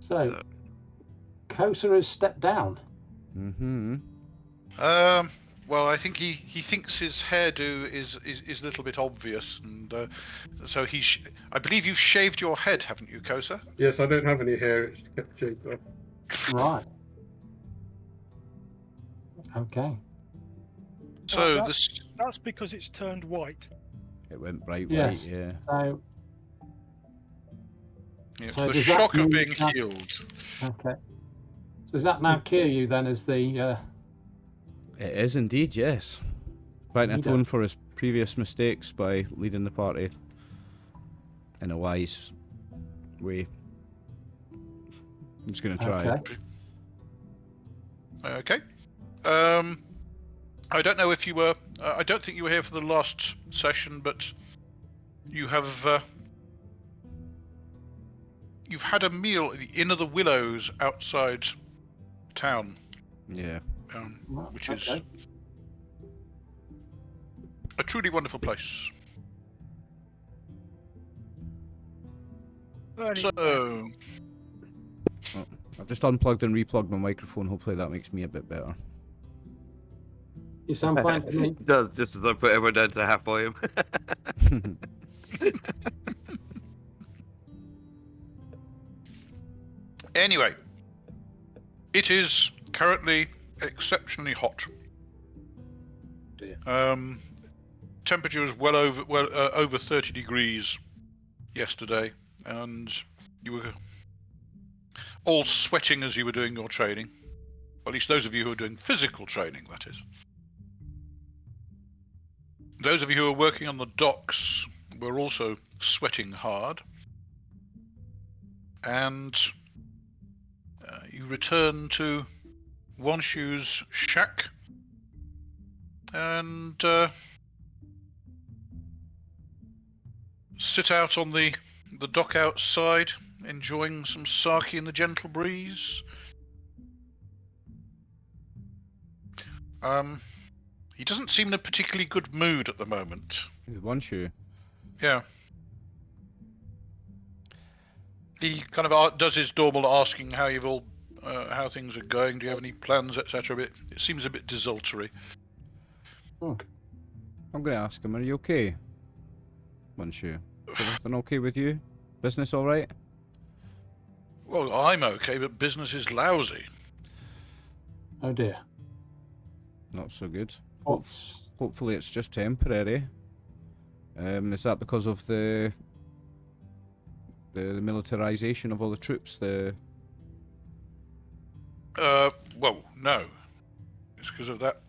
So, Kosa has stepped down. Mm-hmm. Well, I think he thinks his hairdo is a little bit obvious, and so I believe you've shaved your head, haven't you, Kosa? Yes, I don't have any hair. It's kept shaved off. Right. Okay. So That's because it's turned white. It went bright Yes. white, yeah. So, yeah, So the does that shock of mean being that- healed. okay. Does that now Kyūryū then as the... It is indeed, yes. Trying to You atone don't- for his previous mistakes by leading the party in a wise way. I'm just going to try. Okay. Okay. I don't know if you were. I don't think you were here for the last session, but you have. You've had a meal at the Inn of the Willows outside town, Yeah. which is Okay. a truly wonderful place. So, I've just unplugged and replugged my microphone. Hopefully that makes me a bit better. You sound fine to me. It does, just as I put everyone down to half volume. anyway, it is currently exceptionally hot. Dear. Temperature was over 30 degrees yesterday, and you were all sweating as you were doing your training. At least those of you who are doing physical training, that is. Those of you who are working on the docks were also sweating hard. And you return to Wanshu's shack and sit out on the dock outside, enjoying some sake in the gentle breeze. He doesn't seem in a particularly good mood at the moment. One shoe. Yeah. He kind of does his normal asking how you've all, how things are going. Do you have any plans, etc. But it seems a bit desultory. I'm going to ask him, are you okay? One shoe. Is everything okay with you? Business all right? Well, I'm okay, but business is lousy. Oh dear. Not so good. What's... Hopefully it's just temporary. Is that because of the militarization of all the troops? Well, no. It's because of that.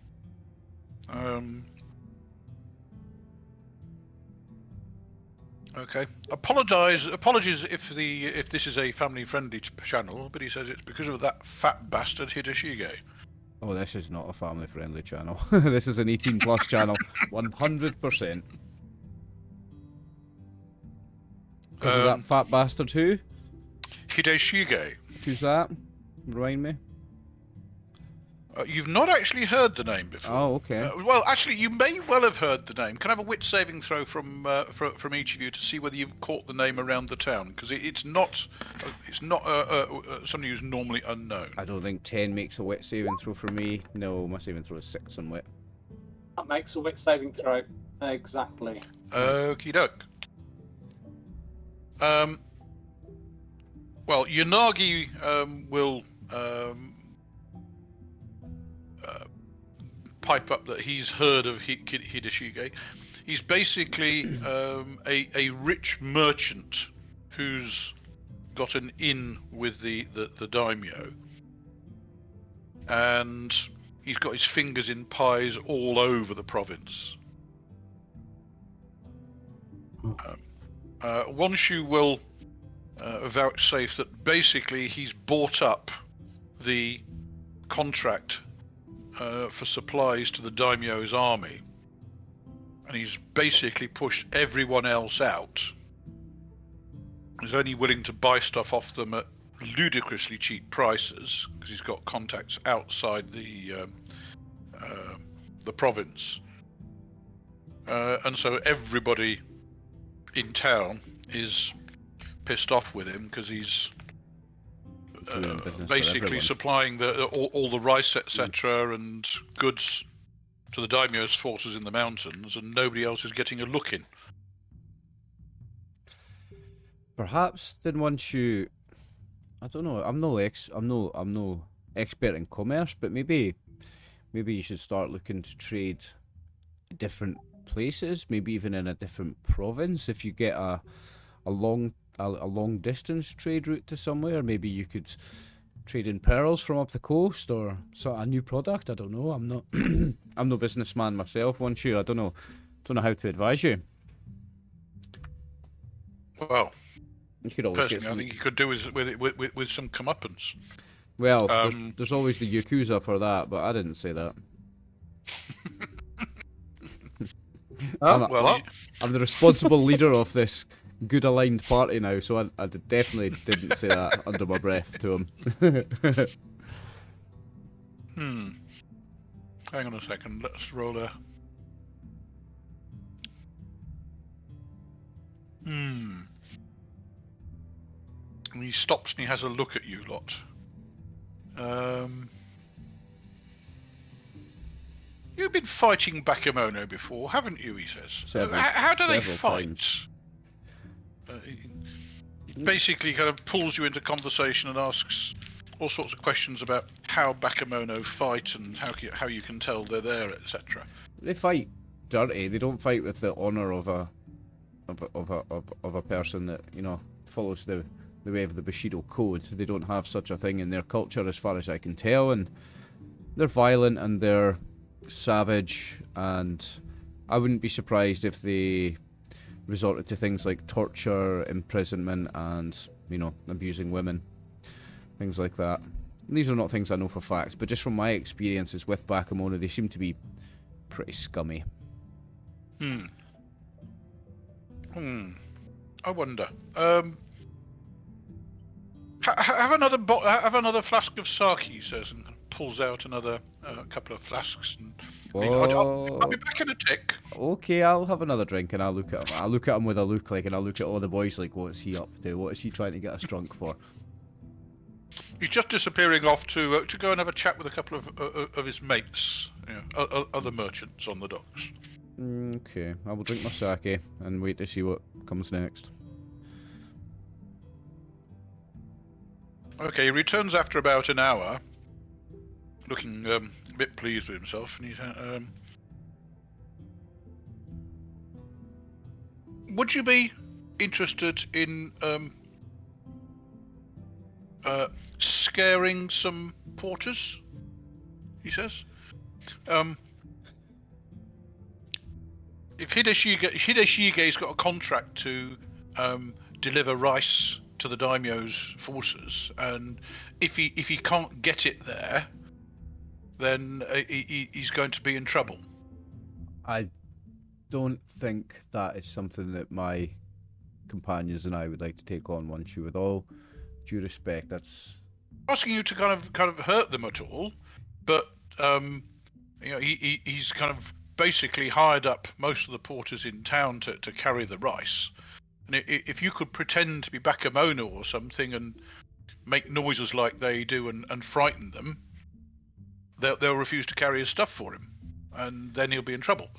Okay. Apologies if this is a family-friendly channel, but he says it's because of that fat bastard Hideshige. Oh, this is not a family-friendly channel. This is an 18+ channel. 100%. Because of that fat bastard who? Hideshige. Who's that? Remind me. You've not actually heard the name before. Oh, okay. Well, actually, you may well have heard the name. Can I have a wit saving throw from each of you to see whether you've caught the name around the town? Because it's not somebody who's normally unknown. I don't think 10 makes a wit saving throw for me. No, my saving throw is 6 on wit. That makes a wit saving throw. Exactly. Okie doke. Well, Yanagi will pipe up that he's heard of Hideshige. He's basically a rich merchant who's got an inn with the daimyo, and he's got his fingers in pies all over the province. Wanshu will vouchsafe that basically he's bought up the contract for supplies to the daimyo's army, and he's basically pushed everyone else out. He's only willing to buy stuff off them at ludicrously cheap prices because he's got contacts outside the province, and so everybody in town is pissed off with him because he's to ruin business for basically everyone. supplying all the rice, etc., and goods to the daimyo's forces in the mountains, and nobody else is getting a look in. Perhaps then once you, I don't know. I'm no expert in commerce, but maybe you should start looking to trade different places, maybe even in a different province. If you get a long distance trade route to somewhere, maybe you could trade in pearls from up the coast or sort of a new product. I don't know. I'm not I'm no businessman myself. Once you, I don't know how to advise you. Well, You could always get personally, I some. think you could do with some comeuppance. Well, there's always the Yakuza for that, but I didn't say that. I'm the responsible leader of this good aligned party now, so I definitely didn't say that under my breath to him. Hang on a second. Let's roll a. And he stops and he has a look at you lot. You've been fighting Bakemono before, haven't you? He says. How do they fight? He basically kind of pulls you into conversation and asks all sorts of questions about how Bakemono fight and how you can tell they're there, etc. They fight dirty. They don't fight with the honor of a person that, you know, follows the way of the Bushido code. They don't have such a thing in their culture, as far as I can tell, and they're violent and they're savage, and I wouldn't be surprised if they resorted to things like torture, imprisonment, and, you know, abusing women, things like that. And these are not things I know for facts, but just from my experiences with Bakemono, they seem to be pretty scummy. I wonder. Have another flask of sake, he says, and pulls out another couple of flasks. And I'll be back in a tick. Okay, I'll have another drink, and I'll look at him. I'll look at him with a look like, and I'll look at all the boys like, what's he up to? What is he trying to get us drunk for? He's just disappearing off to go and have a chat with a couple of his mates, other merchants on the docks. Okay, I will drink my sake and wait to see what comes next. Okay, he returns after about an hour, looking a bit pleased with himself, and he's would you be interested in scaring some porters? He says. If Hideshige's got a contract to deliver rice to the daimyo's forces, and if he can't get it there, then he's going to be in trouble. I don't think that is something that my companions and I would like to take on, once you, with all due respect. That's asking you to kind of hurt them at all, but he's kind of basically hired up most of the porters in town to carry the rice. And if you could pretend to be Bakemono or something and make noises like they do and frighten them, they'll refuse to carry his stuff for him, and then he'll be in trouble.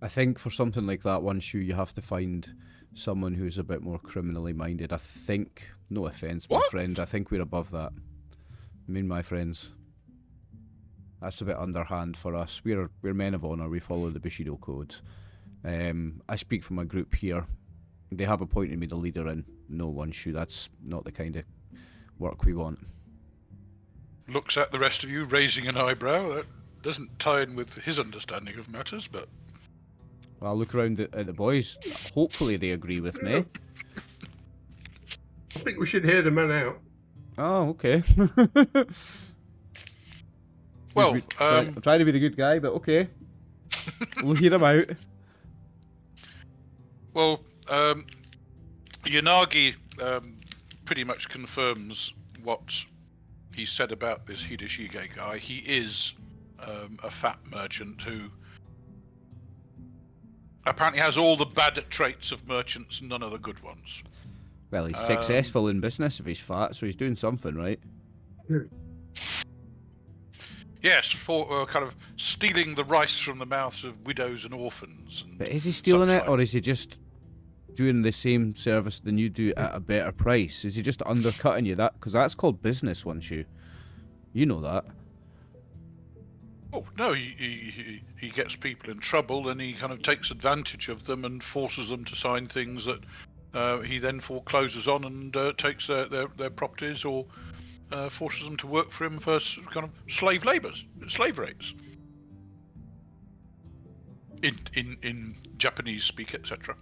I think for something like that, once you have to find someone who's a bit more criminally minded. I think, no offence, my friend, I think we're above that. Me and my friends. That's a bit underhand for us. We're men of honour. We follow the Bushido code. I speak for my group here. They have appointed me the leader, and no one shoe. That's not the kind of work we want. Looks at the rest of you, raising an eyebrow. That doesn't tie in with his understanding of matters, but... Well, I'll look around at the boys. Hopefully they agree with me. I think we should hear the man out. Oh, okay. Well, I'm trying to be the good guy, but okay. We'll hear him out. Well, Yanagi pretty much confirms what he said about this Hideshige guy. He is a fat merchant who apparently has all the bad traits of merchants and none of the good ones. Well, he's successful in business if he's fat, so he's doing something right. Yes, for kind of stealing the rice from the mouths of widows and orphans. And But is he stealing such it, like. or is he just doing the same service than you do at a better price? Is he just undercutting you? That because that's called business, once you know that. Oh no, he gets people in trouble, and he kind of takes advantage of them and forces them to sign things that he then forecloses on and takes their properties, or forces them to work for him for kind of slave rates. In Japanese speak, etc.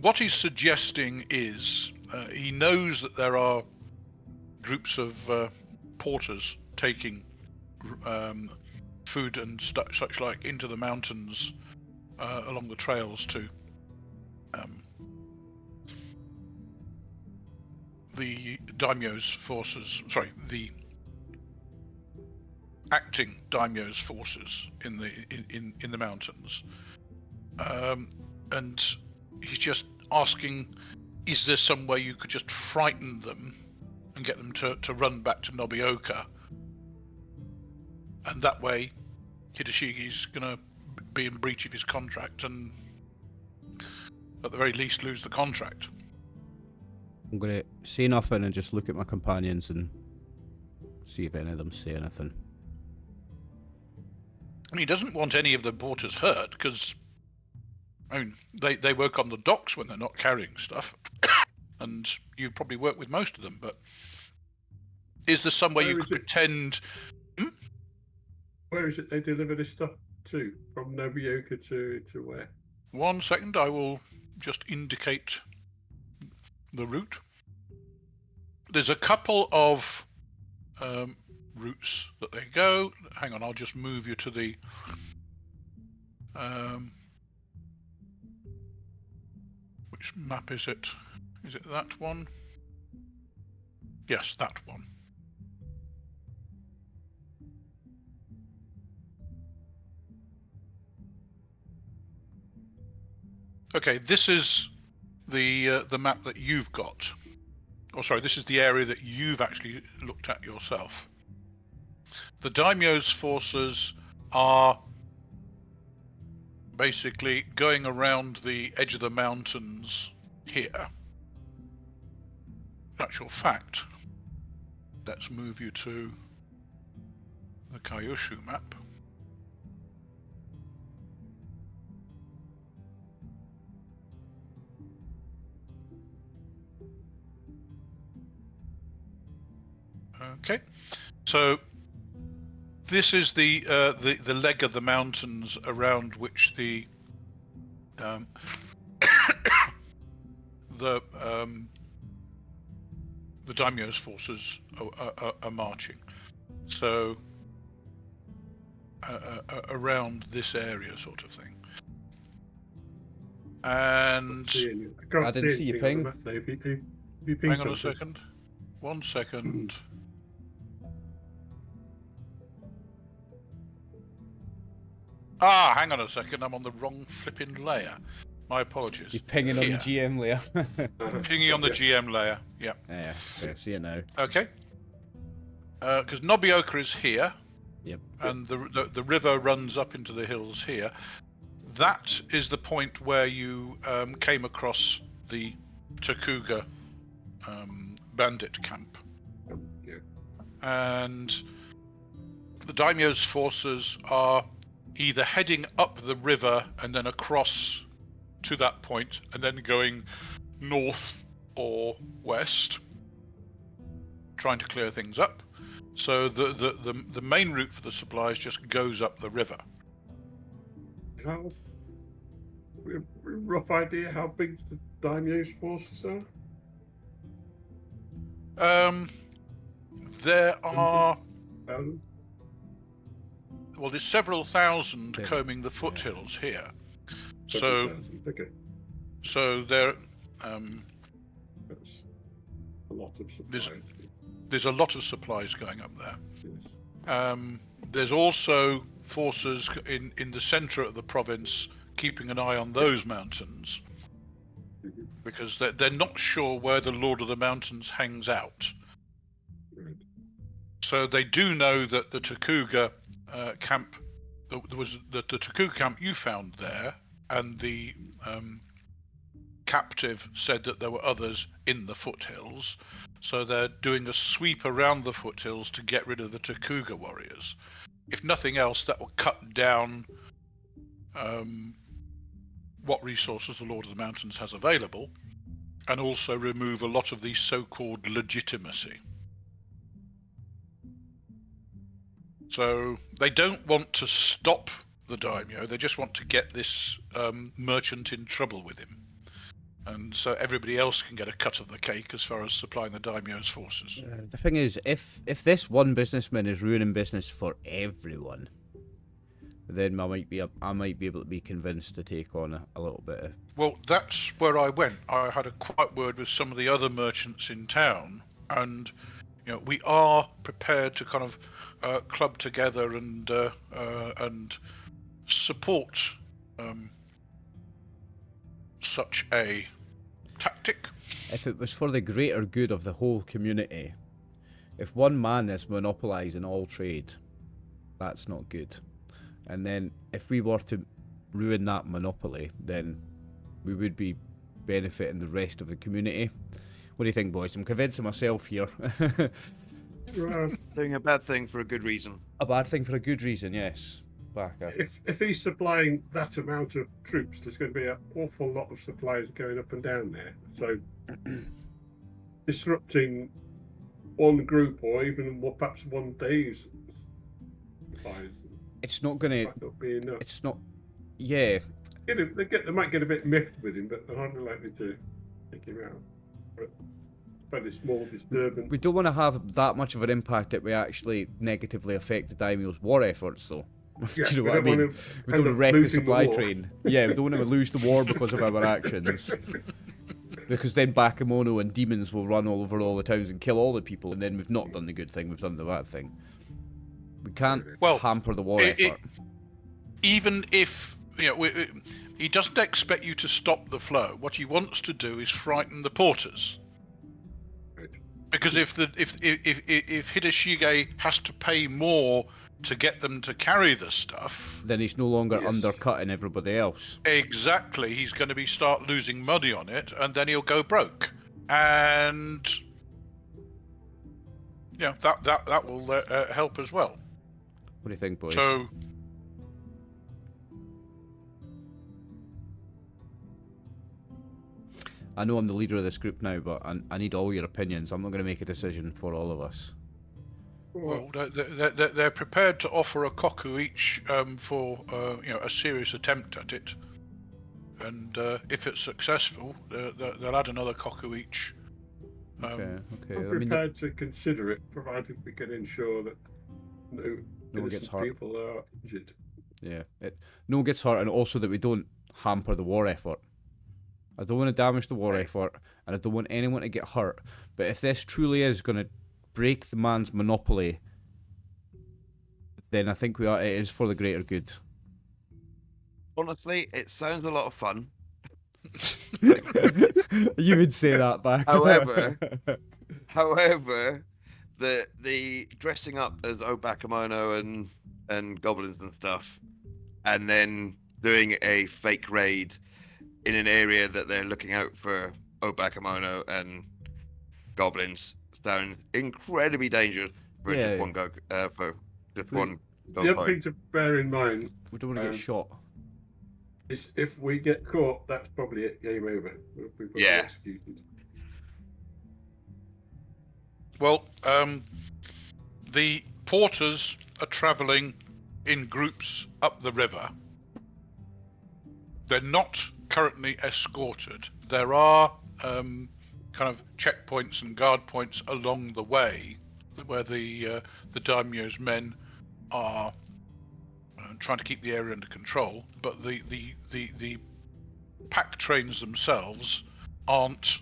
What he's suggesting is he knows that there are groups of porters taking food and such like into the mountains along the trails to the daimyo's forces. Sorry, the acting daimyo's forces in the mountains, and he's just asking, is there some way you could just frighten them and get them to run back to Nobioka, and that way Hideshigi's gonna be in breach of his contract and at the very least lose the contract. I'm gonna say nothing and just look at my companions and see if any of them say anything. And he doesn't want any of the porters hurt, because I mean they work on the docks when they're not carrying stuff, and you've probably worked with most of them. But is there some way you could pretend? Where is it they deliver this stuff to? From Nobioka to where? 1 second, I will just indicate the route. There's a couple of routes that they go. Hang on, I'll just move you to the which map is it? Is it that one? Yes, that one. Okay, this is the map that you've got. Oh, sorry, this is the area that you've actually looked at yourself. The daimyo's forces are basically going around the edge of the mountains here. In actual fact, let's move you to the Kyūryū map. Okay, so this is the leg of the mountains around which the daimyo's forces are marching. So around this area, sort of thing. And I didn't see you ping. Hang on a second. 1 second. Hang on a second. I'm on the wrong flipping layer. My apologies. You're pinging on the GM layer. Pinging on the GM layer. Yeah. Yeah. Okay, see it now. Okay. Because Nobioka is here. Yep. And the river runs up into the hills here. That is the point where you came across the Takuga bandit camp. Yeah. And the daimyo's forces are either heading up the river and then across to that point and then going north or west, trying to clear things up. So the main route for the supplies just goes up the river. How rough idea how big the daimyo's forces are? There are Well, there's several thousand combing the foothills here. So okay. So there That's a lot of supplies. there's a lot of supplies going up there. Yes. There's also forces in the centre of the province, keeping an eye on those mountains, because they're not sure where the Lord of the Mountains hangs out. Right. So they do know that the Takuga camp, there was the Takuga camp you found there, and the captive said that there were others in the foothills. So they're doing a sweep around the foothills to get rid of the Takuga warriors. If nothing else, that will cut down what resources the Lord of the Mountains has available, and also remove a lot of the so-called legitimacy. So they don't want to stop the daimyo, they just want to get this merchant in trouble with him. And so everybody else can get a cut of the cake as far as supplying the daimyo's forces. The thing is, if this one businessman is ruining business for everyone, then I might be able to be convinced to take on a little bit of... Well, that's where I went. I had a quiet word with some of the other merchants in town, and we are prepared to kind of club together and support such a tactic. If it was for the greater good of the whole community, if one man is monopolising all trade, that's not good. And then if we were to ruin that monopoly, then we would be benefiting the rest of the community. What do you think, boys? I'm convincing myself here. Doing a bad thing for a good reason. A bad thing for a good reason, yes. Baka. If he's supplying that amount of troops, there's going to be an awful lot of supplies going up and down there. So disrupting one group or even perhaps one day's supplies, It's not gonna. might not be enough. It's not. Yeah. They might get a bit miffed with him, but they're hardly likely to take him out. But it's more disturbing. We don't want to have that much of an impact that we actually negatively affect the daimyo's war efforts, though. Yeah, Do you know we what I don't mean? want to We end don't up wreck the losing the supply war. train. Yeah, we don't want to lose the war because of our actions. Because then Bakemono and demons will run all over all the towns and kill all the people, and then we've not done the good thing, we've done the bad thing. We can't hamper the war effort. Even if he doesn't expect you to stop the flow, what he wants to do is frighten the porters. Right. Because if Hideshige has to pay more to get them to carry the stuff, Then he's no longer Yes. undercutting everybody else. exactly, he's going to start losing money on it, and then he'll go broke. And that will help as well. What do you think, boys? So I know I'm the leader of this group now, but I need all your opinions. I'm not going to make a decision for all of us. well, they're prepared to offer a koku each for a serious attempt at it, and if it's successful, they'll add another koku each. Okay. I'm prepared to consider it, provided we can ensure that no one gets innocent hurt. people are injured. Yeah, no one gets hurt, and also that we don't hamper the war effort. I don't want to damage the war effort, and I don't want anyone to get hurt. But if this truly is going to break the man's monopoly, then I think it is for the greater good. Honestly, it sounds a lot of fun. You would say that back. However, the dressing up as Obakemono and goblins and stuff, and then doing a fake raid in an area that they're looking out for Obakemono and goblins sounds incredibly dangerous for just one go for just one. The other thing to bear in mind We don't want to get shot. is if we get caught, that's probably it. Game over. We'll be probably Yeah. executed. Well, the porters are travelling in groups up the river. They're not currently escorted. There are kind of checkpoints and guard points along the way where the daimyo's men are trying to keep the area under control, but the pack trains themselves aren't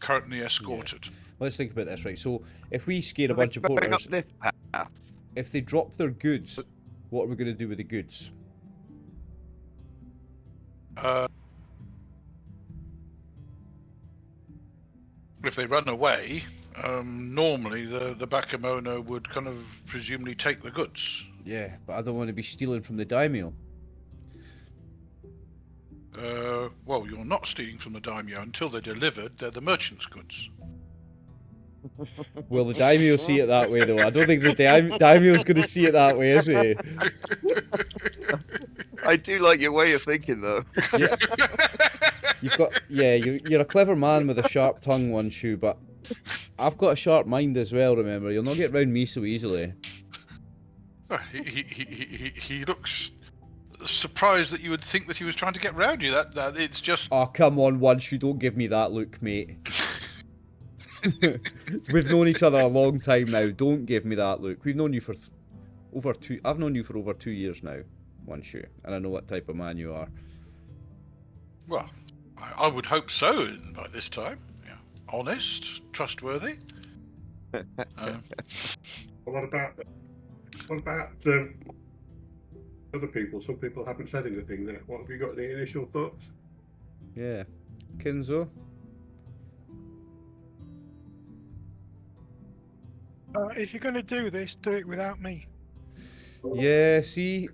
currently escorted. Let's think about this, right? So if we scare a So bunch of they're going porters, up this path. if they drop their goods What are we going to do with the goods? If they run away, normally the Bakemono would kind of presumably take the goods. Yeah, but I don't want to be stealing from the daimyo. Well, you're not stealing from the daimyo until they're delivered. They're the merchant's goods. Well, the daimyo see it that way, though. I don't think the daimyo's going to see it that way, is he? I do like your way of thinking, though. Yeah. You're a clever man with a sharp tongue, One Shoe, but I've got a sharp mind as well, remember. You'll not get round me so easily. He looks surprised that you would think that he was trying to get round you. That it's just... Oh, come on, One Shoe, don't give me that look, mate. We've known each other a long time now. Don't give me that look. We've known you for I've known you for over 2 years now, One Shoe, and I know what type of man you are. Well, I would hope so by this time. Yeah. Honest, trustworthy. What about other people? Some people haven't said anything there. What have you got? Any initial thoughts? Yeah. Kinzo? If you're going to do this, do it without me. Yeah, see,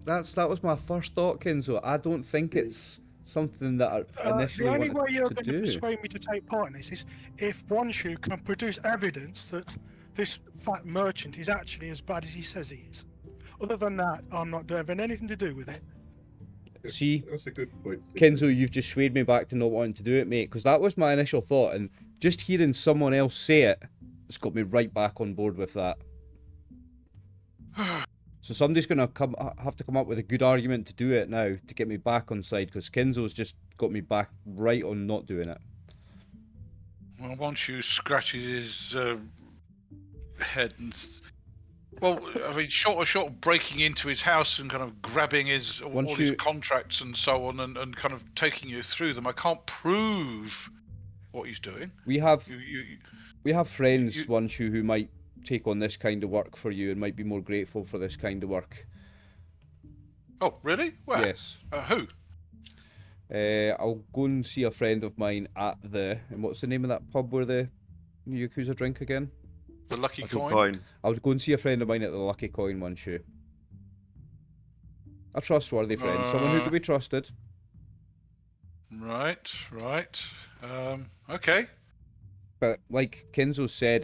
that was my first thought, Kinzo. I don't think it's something that I initially the only wanted way you're to going do. to persuade me to take part in this is if One Shoe can produce evidence that this fat merchant is actually as bad as he says he is. Other than that, I'm not having anything to do with it. See, That's a good point. Kinzo, you've just swayed me back to not wanting to do it, mate, because that was my initial thought, and just hearing someone else say it, it's got me right back on board with that. So somebody's going to have to come up with a good argument to do it now to get me back on side, because Kinzo's just got me back right on not doing it. Well, once you scratches his head and... Well, I mean, short of breaking into his house and kind of grabbing his his contracts and so on and kind of taking you through them, I can't prove what he's doing. We have friends, One Shoe, who might take on this kind of work for you and might be more grateful for this kind of work. Oh, really? Where? Yes. Who? I'll go and see a friend of mine at and what's the name of that pub where the Yakuza drink again? The Lucky Coin? I'll go and see a friend of mine at the Lucky Coin, One Shoe. A trustworthy friend, someone who can be trusted. Right. Okay. But like Kinzo said,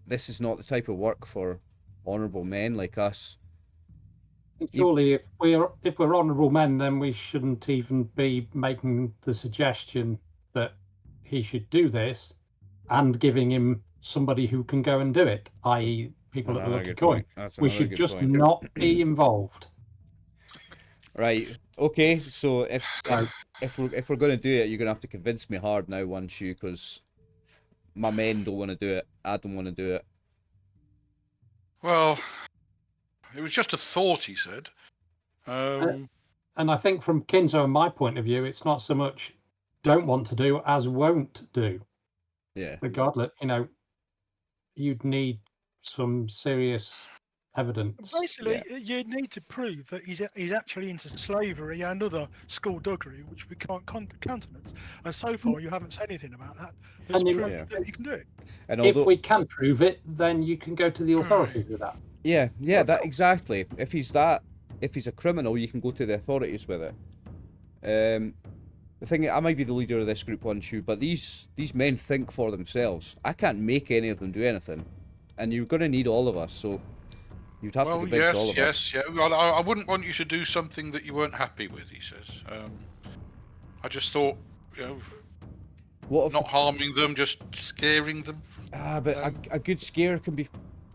this is not the type of work for honourable men like us. Surely, if we're honourable men, then we shouldn't even be making the suggestion that he should do this, and giving him somebody who can go and do it, i.e., people at the Lucky Coin. We should just not be involved. Right. Okay. So if we're going to do it, you're going to have to convince me hard now, One Shoe, because my men don't want to do it. I don't want to do it. Well, it was just a thought, he said. And I think from Kinzo and my point of view, it's not so much don't want to do as won't do. Yeah. Regardless, you'd need some serious evidence. Basically, you need to prove that he's actually into slavery and other skullduggery, which we can't countenance. And so far, you haven't said anything about that. There's proof that you can do it. And if we can prove it, then you can go to the authorities with that. Yeah, that exactly. If he's a criminal, you can go to the authorities with it. The thing, I might be the leader of this group, One Shoe, but these men think for themselves. I can't make any of them do anything, and you're going to need all of us. So you'd have to convince all of us. Yeah. Well, I wouldn't want you to do something that you weren't happy with, he says. I just thought, not harming them, just scaring them. But a good scare can be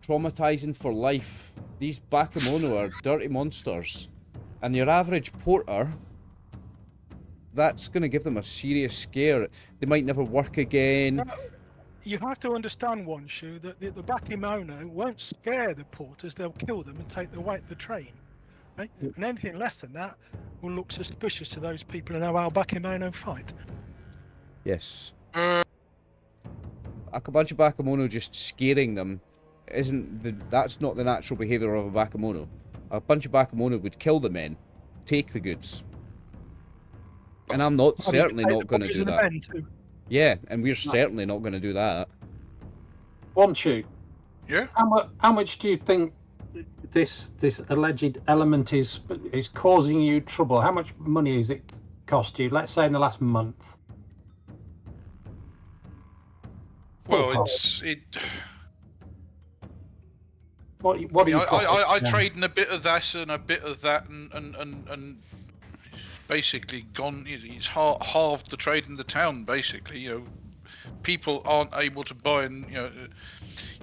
traumatizing for life. These Bakemono are dirty monsters, and your average porter, that's going to give them a serious scare. They might never work again. You have to understand, One Shoe, that the Bakemono won't scare the porters. They'll kill them and take the train. Okay? And anything less than that will look suspicious to those people who know how Bakemono fight. Yes. A bunch of Bakemono just scaring them that's not the natural behaviour of a Bakemono. a bunch of Bakemono would kill the men, take the goods. And I'm not certainly not going to do that. Yeah, and we're certainly not going to do that. Wanshu, Yeah. how much do you think this alleged element is causing you trouble? How much money has it cost you? Let's say in the last month. Well, What I do you? I trade in a bit of this and a bit of that, and basically gone. It's halved the trade in the town. Basically, people aren't able to buy, and you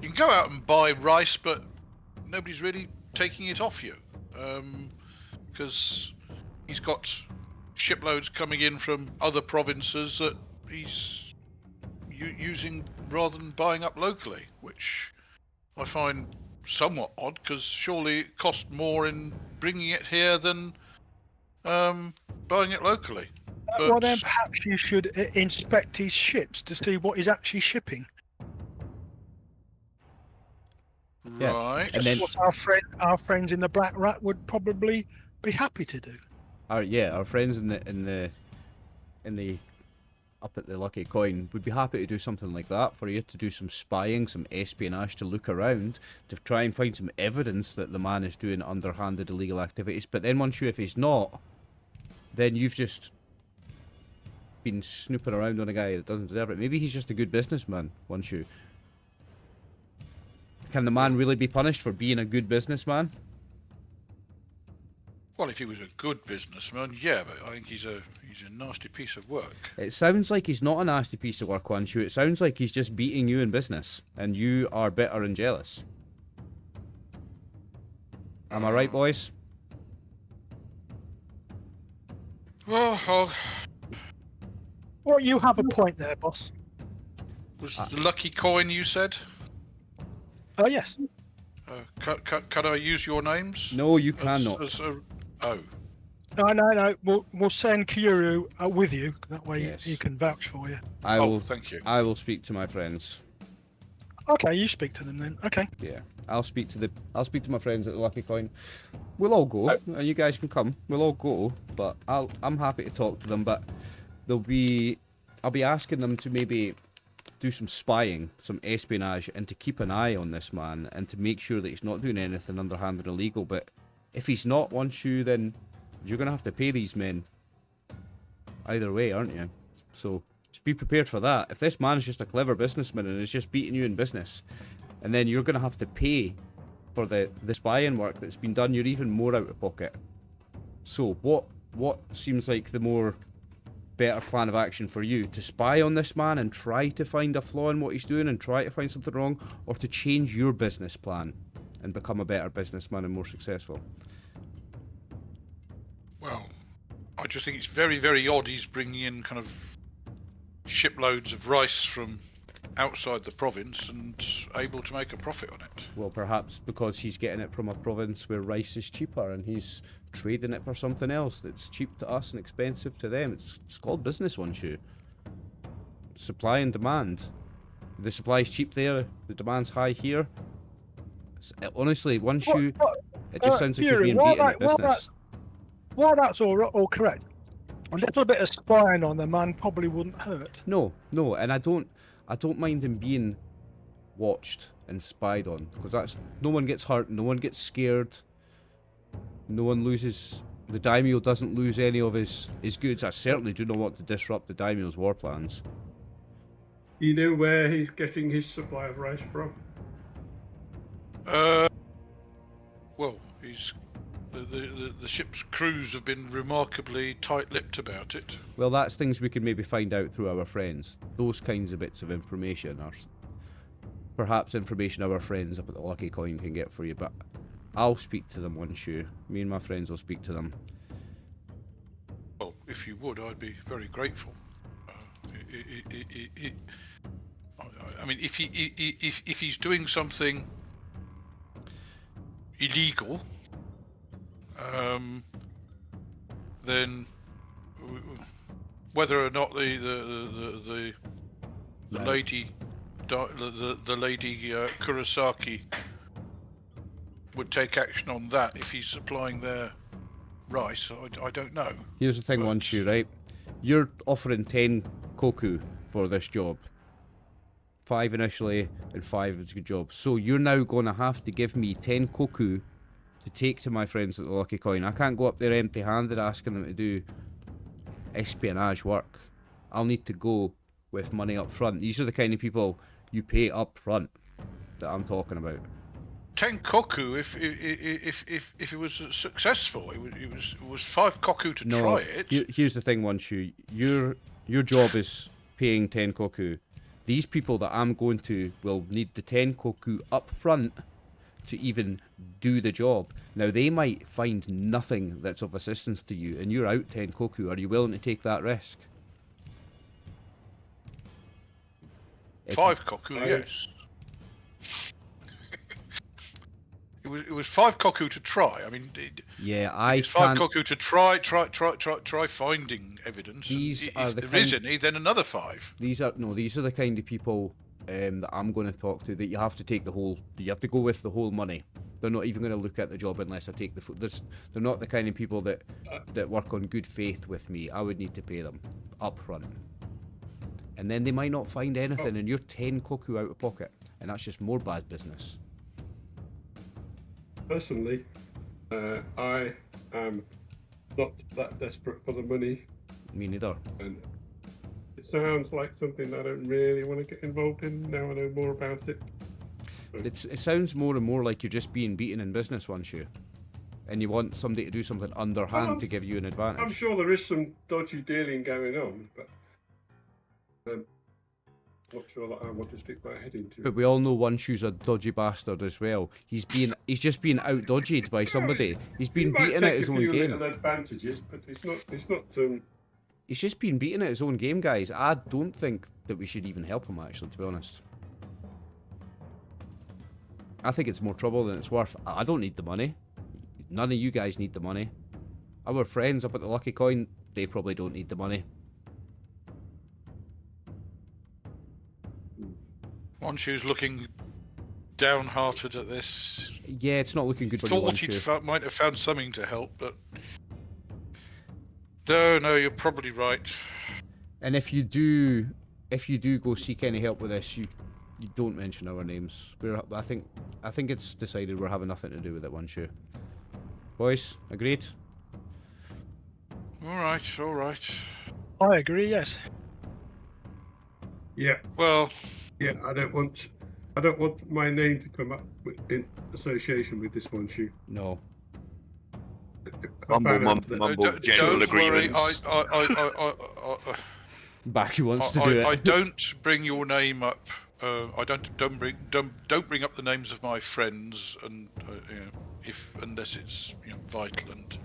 can go out and buy rice, but nobody's really taking it off you, because he's got shiploads coming in from other provinces that he's using rather than buying up locally, which I find somewhat odd, because surely it costs more in bringing it here than buying it locally. Well, then perhaps you should inspect his ships to see what he's actually shipping. Yeah. Right. And then What our friends in the Black Rat would probably be happy to do. our friends in the up at the Lucky Coin would be happy to do something like that for you, to do some spying, some espionage, to look around, to try and find some evidence that the man is doing underhanded illegal activities. But then if he's not, then you've just been snooping around on a guy that doesn't deserve it. Maybe he's just a good businessman, Can the man really be punished for being a good businessman? Well, if he was a good businessman, yeah, but I think he's a nasty piece of work. It sounds like he's not a nasty piece of work, Wanshu. It sounds like he's just beating you in business, and you are bitter and jealous. Am I right, boys? Well, Well, you have a point there, boss. was the lucky coin you said? Oh, yes. Can I use your names? No, you cannot. Oh. No. We'll send Kyūryū with you. That way Yes. he can vouch for you. I will. Thank you. I will speak to my friends. Okay, you speak to them then. Okay. Yeah, I'll speak to my friends at the Lucky Coin. We'll all go, and you guys can come. We'll all go, but I'm happy to talk to them. But I'll be asking them to maybe do some spying, some espionage, and to keep an eye on this man and to make sure that he's not doing anything underhanded or illegal. But if he's not, then you're gonna have to pay these men either way, aren't you? So just be prepared for that. If this man's just a clever businessman and is just beating you in business, and then you're gonna have to pay for the spying work that's been done, you're even more out of pocket. So what seems like the better plan of action for you? To spy on this man and try to find a flaw in what he's doing and try to find something wrong, or to change your business plan and become a better businessman and more successful? Well, I just think it's very, very odd he's bringing in kind of shiploads of rice from outside the province and able to make a profit on it. Well, perhaps because he's getting it from a province where rice is cheaper and he's trading it for something else that's cheap to us and expensive to them. It's called business, Wanshu. Supply and demand. The supply's cheap there, the demand's high here. Honestly, Wanshu, it just sounds like you're being beaten at business. Well, that's all correct. A little bit of spying on the man probably wouldn't hurt. No, and I don't mind him being watched and spied on, because no one gets hurt, no one gets scared, no one loses. The daimyo doesn't lose any of his goods. I certainly do not want to disrupt the daimyo's war plans. You know where he's getting his supply of rice from? Well, the ship's crews have been remarkably tight-lipped about it. Well, that's things we can maybe find out through our friends. Those kinds of bits of information are perhaps information our friends up at the Lucky Coin can get for you, but I'll speak to them once me and my friends will speak to them. Well, if you would, I'd be very grateful. I mean, if he's doing something illegal, then whether or not the lady Kurosaki would take action on that if he's supplying their rice. I don't know. Here's the thing, But- Wanshu, right? You're offering 10 koku for this job. 5 initially, and 5 is a good job. So you're now going to have to give me 10 koku to take to my friends at the Lucky Coin. I can't go up there empty-handed asking them to do espionage work. I'll need to go with money up front. These are the kind of people you pay up front that I'm talking about. 10 koku if it was successful. It was 5 koku to No, try it. here's the thing, Wanshu. Your job is paying 10 koku. These people that I'm going to will need the 10 koku up front to even do the job. Now, they might find nothing that's of assistance to you, and you're out 10 koku. Are you willing to take that risk? 5 koku, yes. It was 5 koku to try. I mean, Yeah, I it's 5 can't. koku to try finding evidence. These and are if the there is kind- any, then another 5. These are the kind of people that I'm going to talk to. That you have to take the whole. You have to go with the whole money. They're not even going to look at the job unless I take the. They're not the kind of people that work on good faith with me. I would need to pay them up front, and then they might not find anything, and you're 10 koku out of pocket, and that's just more bad business. Personally, I am not that desperate for the money, Me neither. and it sounds like something I don't really want to get involved in now I know more about it. It sounds more and more like you're just being beaten in business, once you, and you want somebody to do something underhand to give you an advantage. I'm sure there is some dodgy dealing going on, but I'm not sure that I want to stick my head into But it. we all know Wanshu's a dodgy bastard as well. He's just being out dodged by somebody. He's He been might beaten take at his a own few game. little advantages, but it's not. He's just been beaten at his own game, guys. I don't think that we should even help him, actually, to be honest. I think it's more trouble than it's worth. I don't need the money. None of you guys need the money. Our friends up at the Lucky Coin, they probably don't need the money. Wanshu's looking downhearted at this. Yeah, it's not looking good for you, Thought he'd Wanshu. might have found something to help, but no, you're probably right. And if you do go seek any help with this, you don't mention our names. I think it's decided we're having nothing to do with it, Wanshu. Boys, agreed? All right. I agree, yes. Yeah, Well, yeah. I don't want my name to come up in association with this one shoe. No. Mumble, general don't worry. agreements. Backy wants to do it. I don't bring your name up. I don't bring up the names of my friends, and unless it's vital. And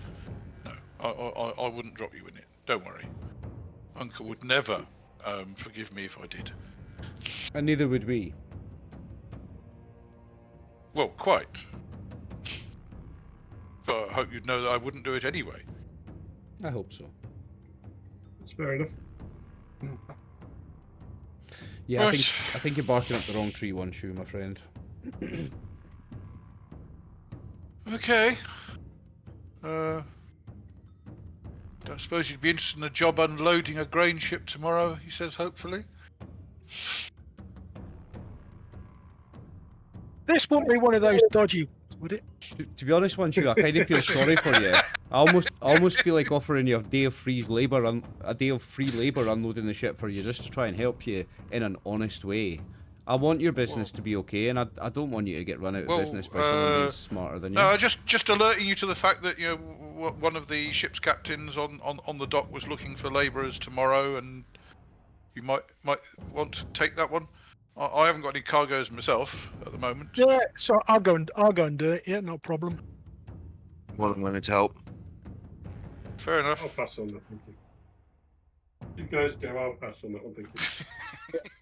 no, I wouldn't drop you in it. Don't worry. Uncle would never forgive me if I did. And neither would we. Well, quite. But I hope you'd know that I wouldn't do it anyway. I hope so. It's fair enough. Yeah, Right. I think you're barking up the wrong tree, Wanshu, my friend. Okay. Don't suppose you'd be interested in a job unloading a grain ship tomorrow, he says, hopefully. This wouldn't be one of those dodgy ones, would it? To be honest, Wanshu, I kind of feel sorry for you. I almost feel like offering you a day of free labour unloading the ship for you, just to try and help you in an honest way. I want your business to be okay, and I don't want you to get run out of business by someone who's smarter than you. No, just alerting you to the fact that one of the ship's captains on the dock was looking for labourers tomorrow, and you might want to take that one. I haven't got any cargoes myself at the moment. Yeah, so I'll go and do it. Yeah, no problem. Well, I'm willing to help. Fair enough. I'll pass on that. Thank you. You guys go. I'll pass on that one. Thank you.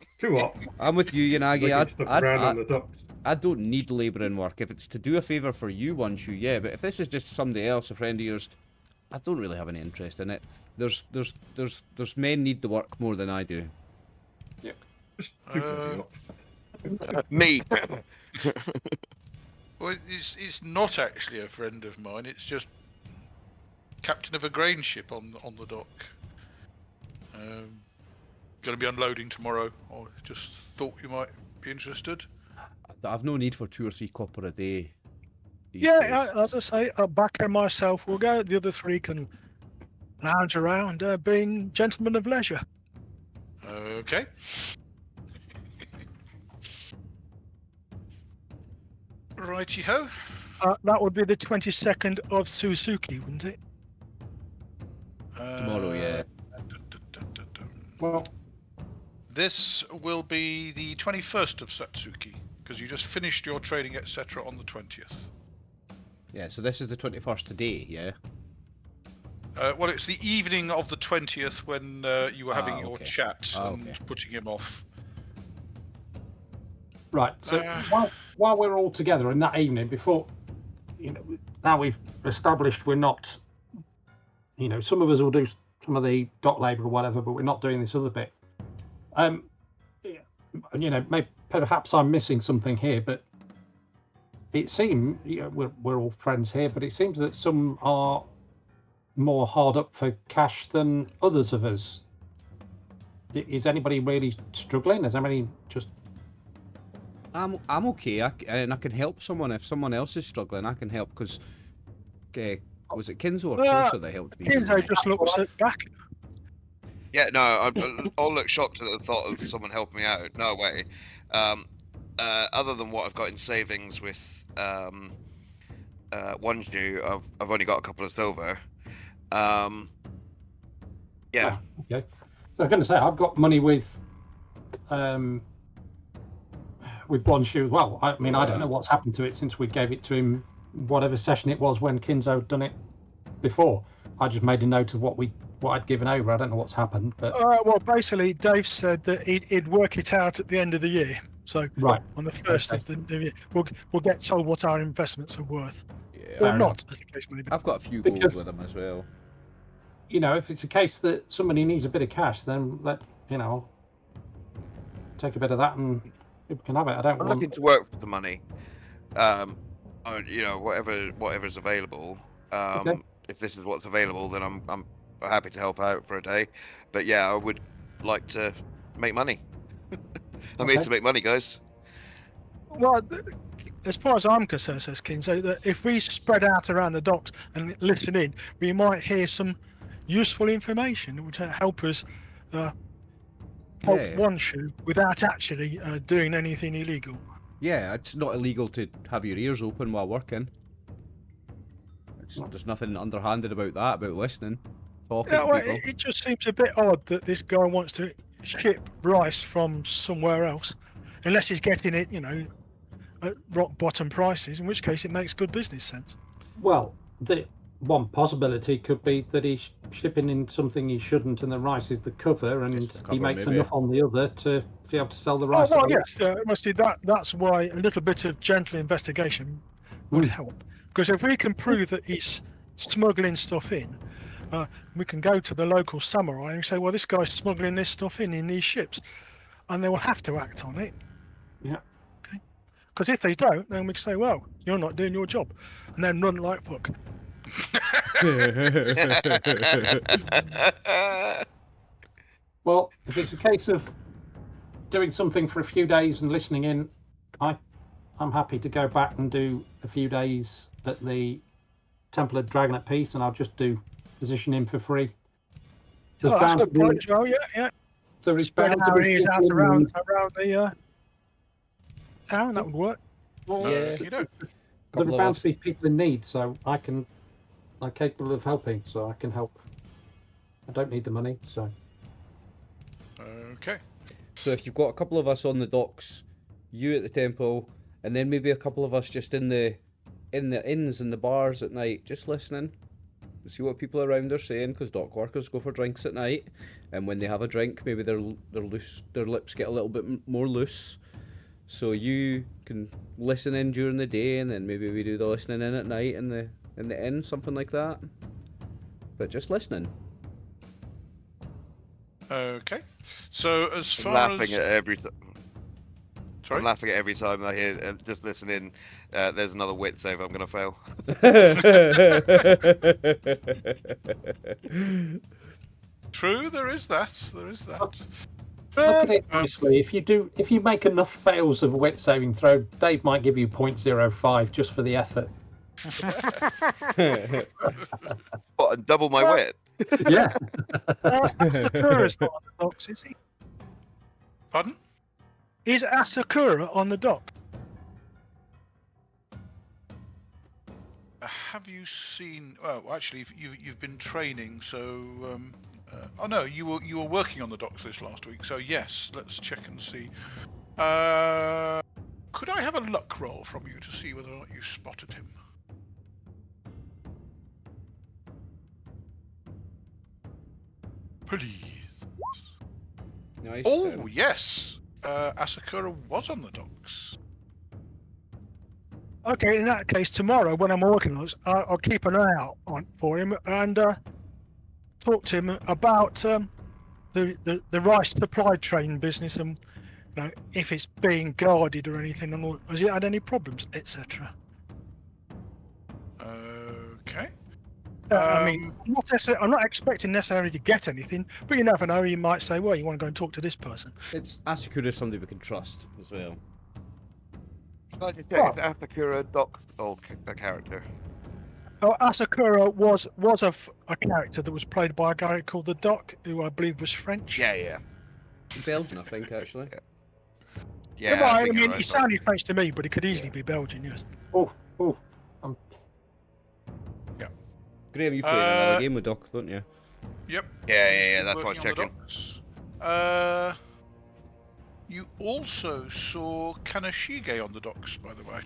It's too hot. I'm with you, Yanagi. Looking stuff around on the dock. I don't need labouring work. If it's to do a favour for you, Wanshu, yeah. But if this is just somebody else, a friend of yours, I don't really have any interest in it. There's men need the work more than I do. Just too bloody hot. Me. Well, it's not actually a friend of mine. It's just captain of a grain ship on the dock. Going to be unloading tomorrow. I just thought you might be interested. I've no need for 2 or 3 copper a day. These Yeah, days. as I say, Baka and myself will go. The other 3 can lounge around, being gentlemen of leisure. Okay. Righty ho. That would be the 22nd of Suzuki, wouldn't it? Tomorrow, yeah. Well, This will be the 21st of Satsuki, because you just finished your trading, etc. on the 20th. Yeah, so this is the 21st today, yeah? Well, it's the evening of the 20th when you were having your okay. chat and Okay. putting him off. right. So while we're all together in that evening, before, now we've established we're not, some of us will do some of the dock labour or whatever, but we're not doing this other bit. Maybe perhaps I'm missing something here, but it seems we're all friends here, but it seems that some are more hard up for cash than others of us. Is anybody really struggling? Is anybody just? I'm okay, and I can help someone if someone else is struggling. I can help because, was it Kinzo or Kosa that helped me? Kinzo just looks at back. Yeah, no, I'll look shocked at the thought of someone helping me out. No way. Other than what I've got in savings with one shoe, I've only got a couple of silver. Yeah. Oh, okay. So I was going to say I've got money with one shoe as well. I mean, I don't know what's happened to it since we gave it to him, whatever session it was when Kinzo had done it before. I just made a note of what I'd given over. I don't know what's happened, but Well, basically, Dave said that he'd work it out at the end of the year. So right on the first of the new year, we'll get told what our investments are worth, Yeah, or not, as the case may be. I've got a few gold Because- with them as well. if it's a case that somebody needs a bit of cash, then take a bit of that and people can have it. I don't I'm want. looking to work for the money. Whatever's available. Okay. If this is what's available, then I'm happy to help out for a day. But yeah, I would like to make money. I'm here Okay. to make money, guys. Well, as far as I'm concerned, says Kinzo, that if we spread out around the docks and listen in, we might hear some useful information which will help us help Yeah. one shoe without actually doing anything illegal. Yeah, it's not illegal to have your ears open while working. There's nothing underhanded about that, about listening, talking Yeah, to well, people. it just seems a bit odd that this guy wants to ship rice from somewhere else, unless he's getting it, at rock bottom prices, in which case it makes good business sense. Well, the one possibility could be that he's shipping in something he shouldn't, and the rice is the cover, and Just the he cover, makes maybe. enough on the other to be able to sell the Oh, rice. well, at the- yes, must see that's why a little bit of gentle investigation would help. Because if we can prove that he's smuggling stuff in, we can go to the local samurai and say, well, this guy's smuggling this stuff in these ships, and they will have to act on it. Yeah. Okay. Because if they don't, then we can say, well, you're not doing your job, and then run like fuck. Well, if it's a case of doing something for a few days and listening in, I'm happy to go back and do a few days at the Temple of Dragon at Peace, and I'll just do position in for free. There's Oh, that's bound good to be- point as well, yeah. there is Spread bound to our be ears out people around in- the town, that would work. Well, Yeah. You know. There Couple are of bound us. to be people in need, so I'm capable of helping, so I can help. I don't need the money, so. Okay. So if you've got a couple of us on the docks, you at the temple, and then maybe a couple of us just in the inns and the bars at night, just listening, see what people around are saying, because dock workers go for drinks at night, and when they have a drink, maybe their lips get a little bit more loose. So you can listen in during the day, and then maybe we do the listening in at night in the inn, something like that. But just listening. Okay. So as I'm far laughing as at everything. Sorry? I'm laughing at every time I hear. Just listening. There's another wit save. I'm gonna fail. True, there is that. There is that. Look at it nicely. If you make enough fails of a wit saving throw, Dave might give you 0.05 just for the effort. What? And double my wit? Yeah. Asakura's not on the docks, is he? Pardon? Is Asakura on the dock? Have you seen? Well, actually, you've been training, so. Oh no, you were working on the docks this last week, so yes. Let's check and see. Could I have a luck roll from you to see whether or not you spotted him? Please. Nice. Oh yes, Asakura was on the docks. Okay, in that case, tomorrow when I'm working on this, I'll keep an eye out for him and talk to him about the rice supply train business and if it's being guarded or anything, and has it had any problems, etc. Okay. I mean, I'm not expecting necessarily to get anything, but you never know. You might say, "Well, you want to go and talk to this person." It's Asakura, somebody we can trust as well. Can I just check? Is Asakura Doc's old character? Oh, Asakura was a character that was played by a guy called the Doc, who I believe was French. Yeah. Belgian, I think, actually. Yeah. Well, I think you're mean, right, he sounded French to me, but he could easily be Belgian. Yes. Graham, you play another game with Doc, don't you? Yep. Yeah. That's what I was Working on checking. the docks. You also saw Kanashige on the docks, by the way.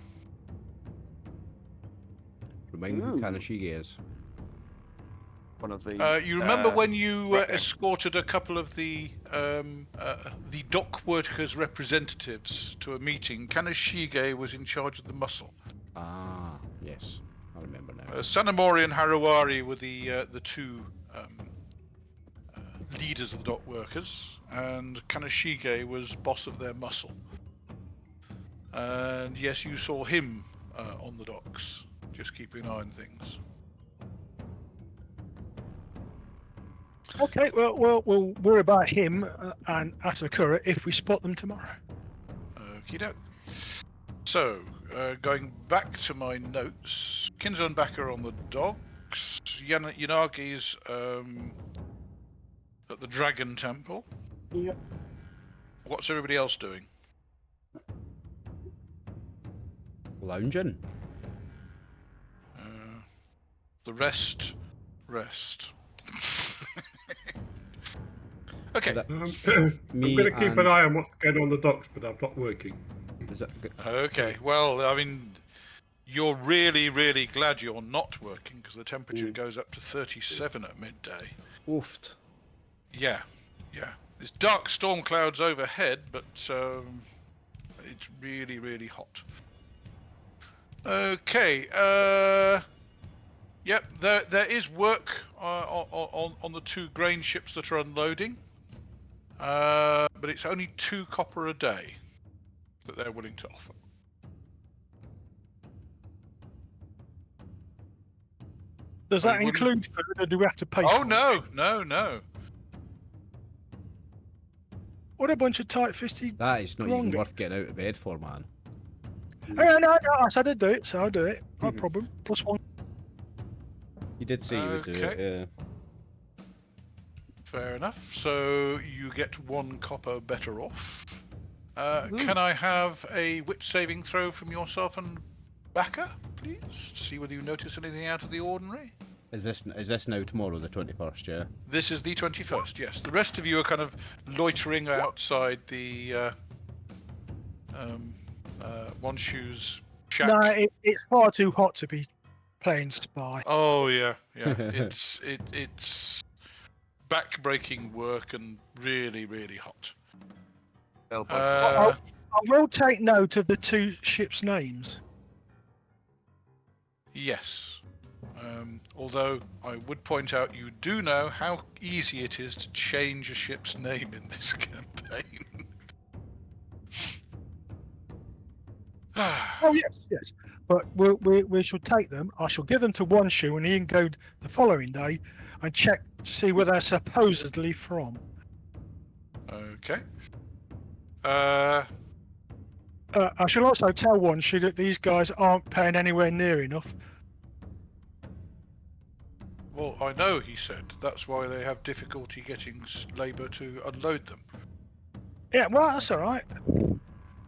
Remind me who Kanashige is. One of the. You remember when you right. escorted a couple of the dock workers' representatives to a meeting? Kanashige was in charge of the muscle. Ah, yes. I remember now. Sanamori and Haruwari were the two leaders of the dock workers, and Kanashige was boss of their muscle. And yes, you saw him on the docks, just keeping an eye on things. Okay, well, we'll worry about him and Asakura if we spot them tomorrow. Okie doke. So, going back to my notes, Kinzo and Baka are on the docks. Yanagi's at the Dragon Temple. Yep. What's everybody else doing? Lounging. The rest. Okay. That- I'm Me going to keep and- an eye on what's going on the docks, but I'm not working. Is that good? Okay. Well, I mean, you're really, really glad you're not working because the temperature goes up to 37 at midday. Oofed. Yeah. There's dark storm clouds overhead, but it's really, really hot. Okay. Yep. There is work on the two grain ships that are unloading, but it's only 2 copper a day that they're willing to offer. Does I that wouldn't- include food, or do we have to pay Oh for it? no. What a bunch of tight-fisted... That is not even Wrong. worth getting out of bed for, man. No, I said I'd do it, so I'll do it. No problem. +1. You did say you would do Okay. it, Fair enough. So you get 1 copper better off. Can I have a wit saving throw from yourself and Baka, please? See whether you notice anything out of the ordinary. Is this now tomorrow, the 21st, yeah? This is the 21st, yes. The rest of you are kind of loitering outside the One Shoe's shack. No, it's far too hot to be playing spy. Oh yeah. It's back-breaking work and really, really hot. I will take note of the 2 ships' names. Yes. Although I would point out you do know how easy it is to change a ship's name in this campaign. Oh yes. But we shall take them. I shall give them to one shoe, and he can go the following day and check to see where they're supposedly from. Okay. I shall also tell one shoe that these guys aren't paying anywhere near enough. Well, I know, he said. That's why they have difficulty getting labour to unload them. Yeah, well, that's all right.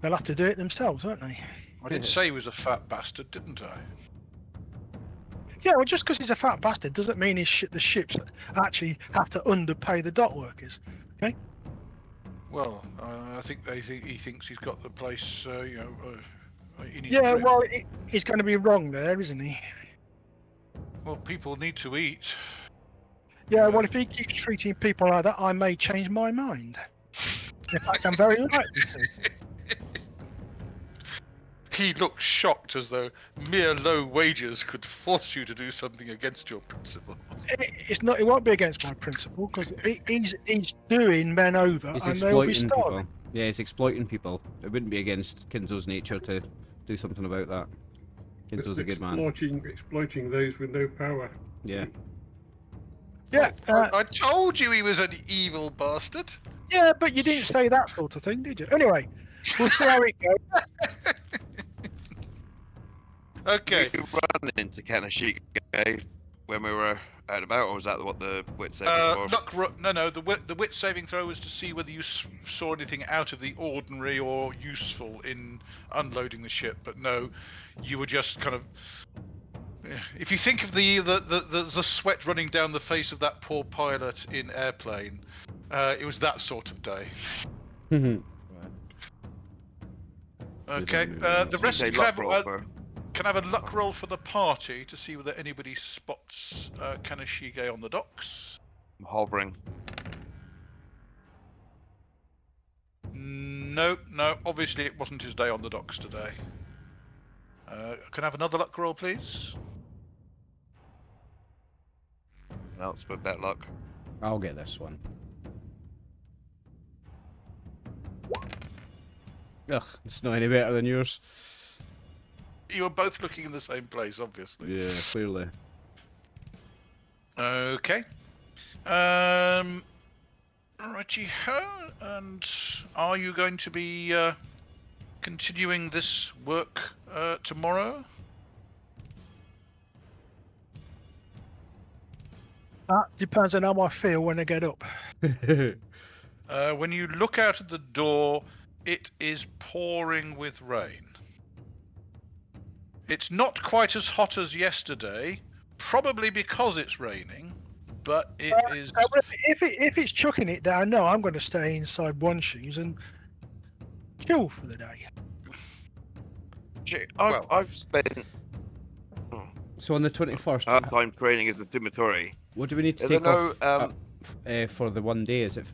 They'll have to do it themselves, won't they? I did say he was a fat bastard, didn't I? Yeah, well, just because he's a fat bastard doesn't mean the ships actually have to underpay the dock workers. Okay. Well, I think he thinks he's got the place, in his Yeah, grip. well, he's going to be wrong there, isn't he? Well, people need to eat. Yeah, well, if he keeps treating people like that, I may change my mind. In fact, I'm very likely to. He looked shocked, as though mere low wages could force you to do something against your principles. It's not. It won't be against my principle because he's doing men over, He's and they'll be exploiting starving. people. Yeah, he's exploiting people. It wouldn't be against Kinzo's nature to do something about that. Kinzo's a good man. Exploiting those with no power. Yeah. Yeah, I told you he was an evil bastard. yeah, but you didn't say that sort of thing, did you? Anyway, we'll see how it goes. Okay. We run into Kanashika when we were out about, or was that what the wit saving for? No. The wit saving throw was to see whether you saw anything out of the ordinary or useful in unloading the ship. But no, you were just kind of. If you think of the sweat running down the face of that poor pilot in Airplane, it was that sort of day. Okay. The rest of you can have a luck roll for the party to see whether anybody spots Kanashige on the docks. I'm hovering. No. Obviously, it wasn't his day on the docks today. Can I have another luck roll, please? No, it's with that luck. I'll get this one. Ugh, it's not any better than yours. You were both looking in the same place, obviously. Yeah, clearly. Okay. Righty-ho. And are you going to be continuing this work tomorrow? That depends on how I feel when I get up. When you look out of the door, it is pouring with rain. It's not quite as hot as yesterday, probably because it's raining, but it is... If it's chucking it down, no, I'm going to stay inside one shoes and chill for the day. I've spent So on the 21st, time training as a Timotore. what do we need to Is there take no, off for the one day? Is it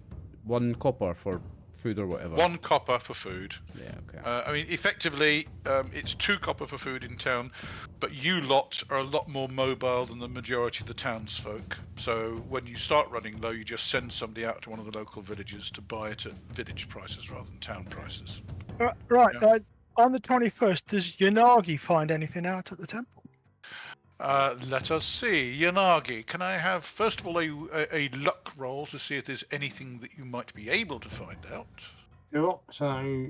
1 copper for food or whatever? 1 copper for food. Yeah, okay. I mean, effectively, it's 2 copper for food in town, but you lot are a lot more mobile than the majority of the townsfolk. So when you start running low, you just send somebody out to one of the local villages to buy it at village prices rather than town prices. Right. Yeah. On the 21st, does Yanagi find anything out at the temple? Let us see. Yanagi, can I have, first of all, a luck roll to see if there's anything that you might be able to find out? Sure. So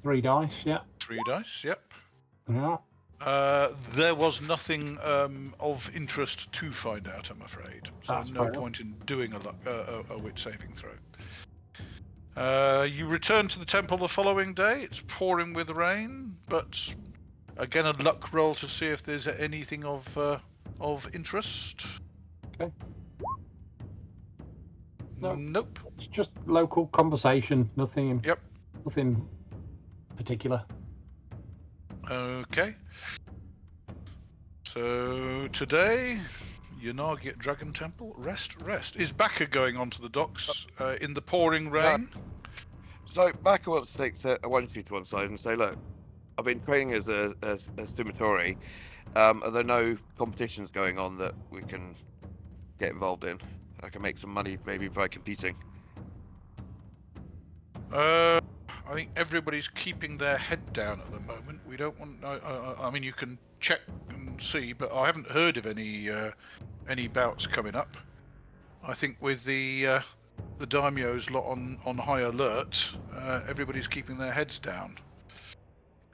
3 dice. Yeah. 3 dice, yep. Yeah. There was nothing of interest to find out, I'm afraid. So That's no fair point in doing a wit saving throw. You return to the temple the following day. It's pouring with rain, but again a luck roll to see if there's anything of interest. Okay. No. Nope. It's just local conversation. Nothing. Yep. Nothing particular. Okay. So today, Yanagi at Dragon Temple. Rest. Is Baka going onto the docks in the pouring rain? So Baka wants to take one shoe to one side and say, look, I've been training as a Timotore. Are there no competitions going on that we can get involved in? I can make some money maybe by competing. I I think everybody's keeping their head down at the moment. We don't want. I mean, you can check and see, but I haven't heard of any bouts coming up. I think with the daimyos lot on high alert, everybody's keeping their heads down,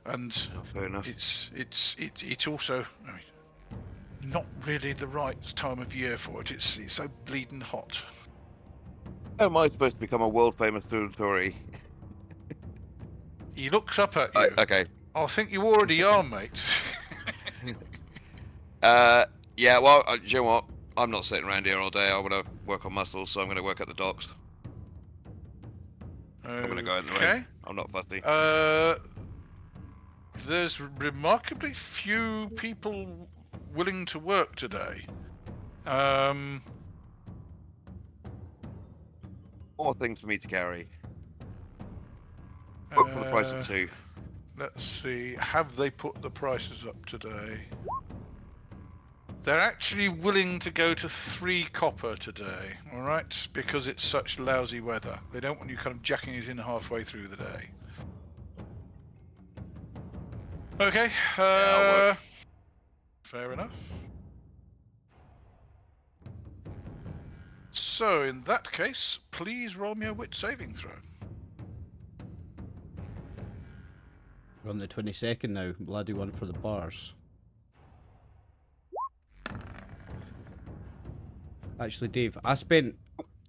and Fair enough. it's also not really the right time of year for it. It's so bleeding hot. How am I supposed to become a world famous Tory? He looks up at you. Okay. I think you already are, mate. Yeah. Well, do you know what? I'm not sitting around here all day. I want to work on muscles, so I'm going to work at the docks. I'm going to go in the rain. I'm not fussy. There's remarkably few people willing to work today. More things for me to carry. Work for the price of 2. Let's see. Have they put the prices up today? They're actually willing to go to 3 copper today, all right? Because it's such lousy weather. They don't want you kind of jacking it in halfway through the day. Okay. Fair enough. So in that case, please roll me a wit saving throw. We're on the 22nd now. Bloody one for the bars. Actually, Dave, I spent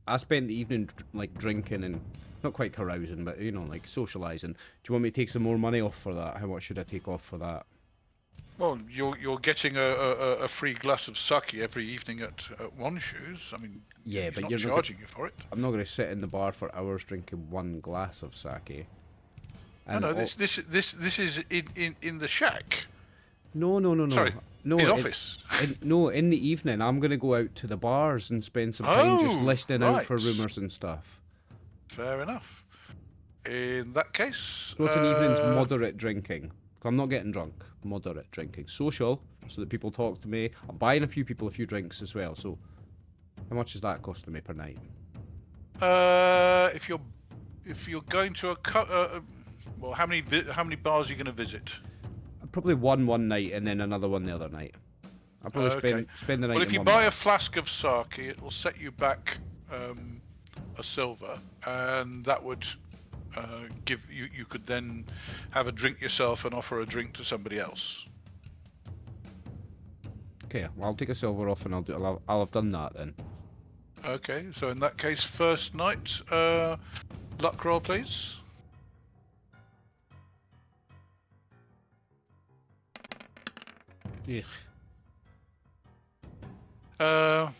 the evening like drinking and not quite carousing, but you know, like socialising. Do you want me to take some more money off for that? How much should I take off for that? Well, you're getting a free glass of sake every evening at One Shoes. I mean, Yeah, he's but not you're charging you for it. I'm not going to sit in the bar for hours drinking one glass of sake. And No, this is in the shack. No. Sorry, no, his office. In the evening, I'm going to go out to the bars and spend some time just Oh, listening out for right. rumours and stuff. Fair enough. In that case, So it's an evening's moderate drinking. I'm not getting drunk. Moderate drinking. Social, so that people talk to me. I'm buying a few people a few drinks as well. So, how much is that costing me per night? if you're going to well, how many bars are you going to visit? Probably one night and then another one the other night. I'll probably spend the night. Well, if in you one buy bar. a flask of sake, it will set you back a silver, and that would give you. You could then have a drink yourself and offer a drink to somebody else. Okay, well, I'll take a silver off and I'll have done that then. Okay, so in that case, first night, luck roll, please. Ugh.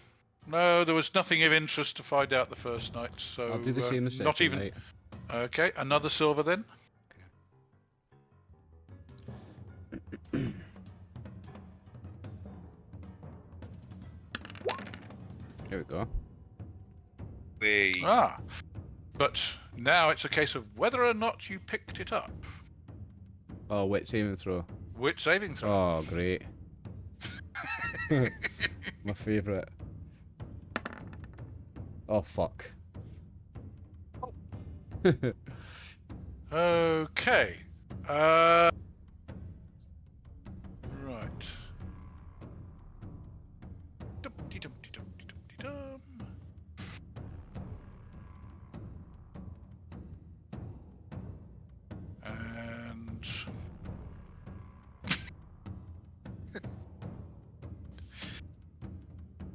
No, there was nothing of interest to find out the first night, so I'll do the same the second not even. night. Okay, another silver then. Here we go. But now it's a case of whether or not you picked it up. Oh, wit saving throw. Wit saving throw. Oh, great. My favourite. Oh, fuck. Okay. Right. Dum-de-dum-de-dum-de-dum-de-dum. And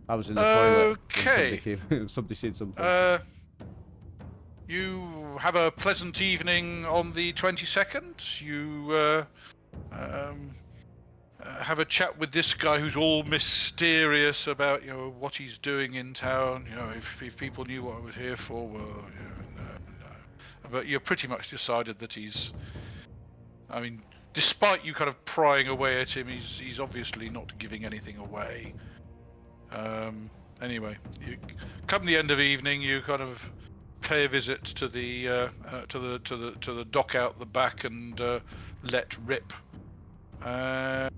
I was in the toilet. Okay. When somebody said something. You have a pleasant evening on the 22nd. You have a chat with this guy who's all mysterious about, you know, what he's doing in town. You know, if people knew what I was here for, well, you know, no. But you're pretty much decided that he's. I mean, despite you kind of prying away at him, he's obviously not giving anything away. Anyway, you come the end of the evening, you kind of pay a visit to the dock out the back and let rip, and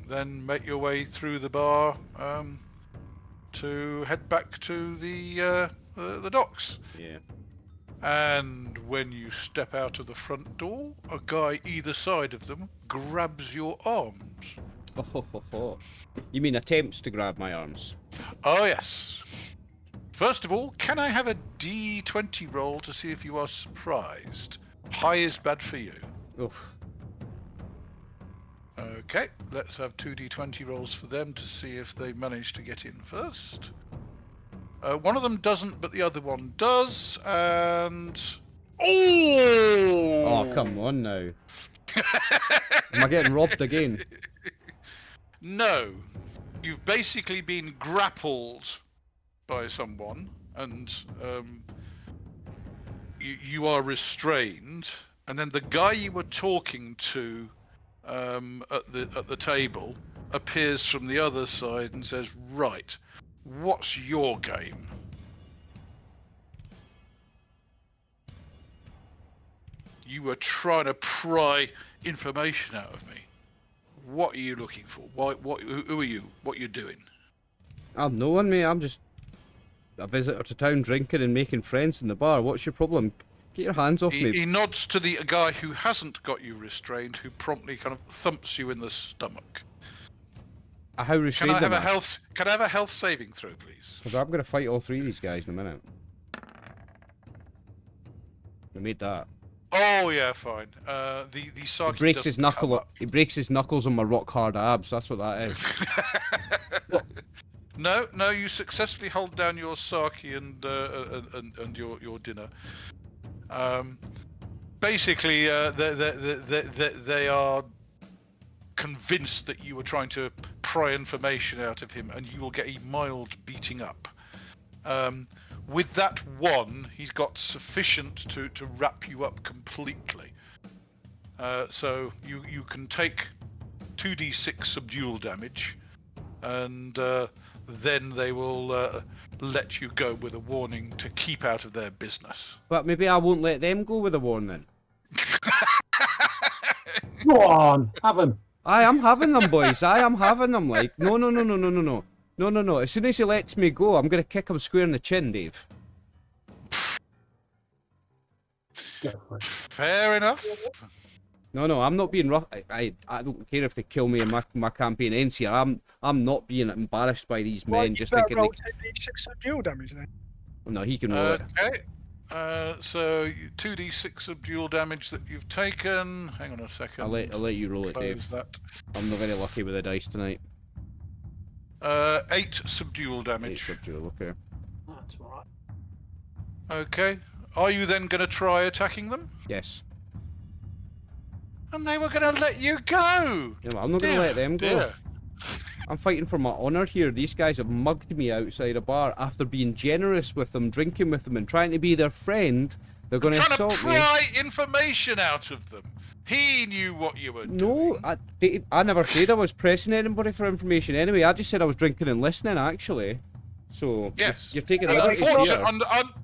then make your way through the bar to head back to the docks. Yeah. And when you step out of the front door, a guy either side of them grabs your arms. Oh. You mean attempts to grab my arms? Oh, yes. First of all, can I have a D20 roll to see if you are surprised? High is bad for you. Oof. Okay, let's have 2 D20 rolls for them to see if they manage to get in first. One of them doesn't, but the other one does, and... Oh! Oh, come on now. Am I getting robbed again? No. You've basically been grappled by someone, and you are restrained, and then the guy you were talking to at the table appears from the other side and says, "Right, what's your game?" You were trying to pry information out of me. What are you looking for? Who are you? What are you doing? I'm no one, mate. I'm just a visitor to town drinking and making friends in the bar. What's your problem? Get your hands off me. He nods to the guy who hasn't got you restrained, who promptly kind of thumps you in the stomach. How restrained Can I am I? Can I have a health saving throw, please? Because I'm going to fight all three of these guys in a minute. We made that. Oh yeah, fine. The Saki He breaks his doesn't come knuckle. up. He breaks his knuckles on my rock hard abs. That's what that is. No, you successfully hold down your sake and your dinner. Basically, they are convinced that you were trying to pry information out of him, and you will get a mild beating up. With that one, he's got sufficient to wrap you up completely. So you can take 2d6 subdual damage, and then they will let you go with a warning to keep out of their business. But maybe I won't let them go with a warning. Go on, have him. I am having them, boys. I am having them. Like, no. As soon as he lets me go, I'm going to kick him square in the chin, Dave. Go for it. Fair enough. No, I'm not being rough. I don't care if they kill me and my campaign ends here. I'm not being embarrassed by these men just thinking roll 2d6 subdual damage then. No, he can roll it. Okay. So 2d6 of dual damage that you've taken. Hang on a second. I'll let you roll it, Close Dave. that. I'm not very lucky with the dice tonight. 8 subdual 8 damage. subdual, okay. That's all right. Okay. Are you then going to try attacking them? Yes. And they were going to let you go. Yeah, well, I'm not going to let them go. Dear. I'm fighting for my honour here. These guys have mugged me outside a bar after being generous with them, drinking with them, and trying to be their friend. They're going to Trying to assault me. pry information out of them. He knew what you were doing. No, I never said I was pressing anybody for information anyway. I just said I was drinking and listening, actually. So, Yes. you're taking And liberties here.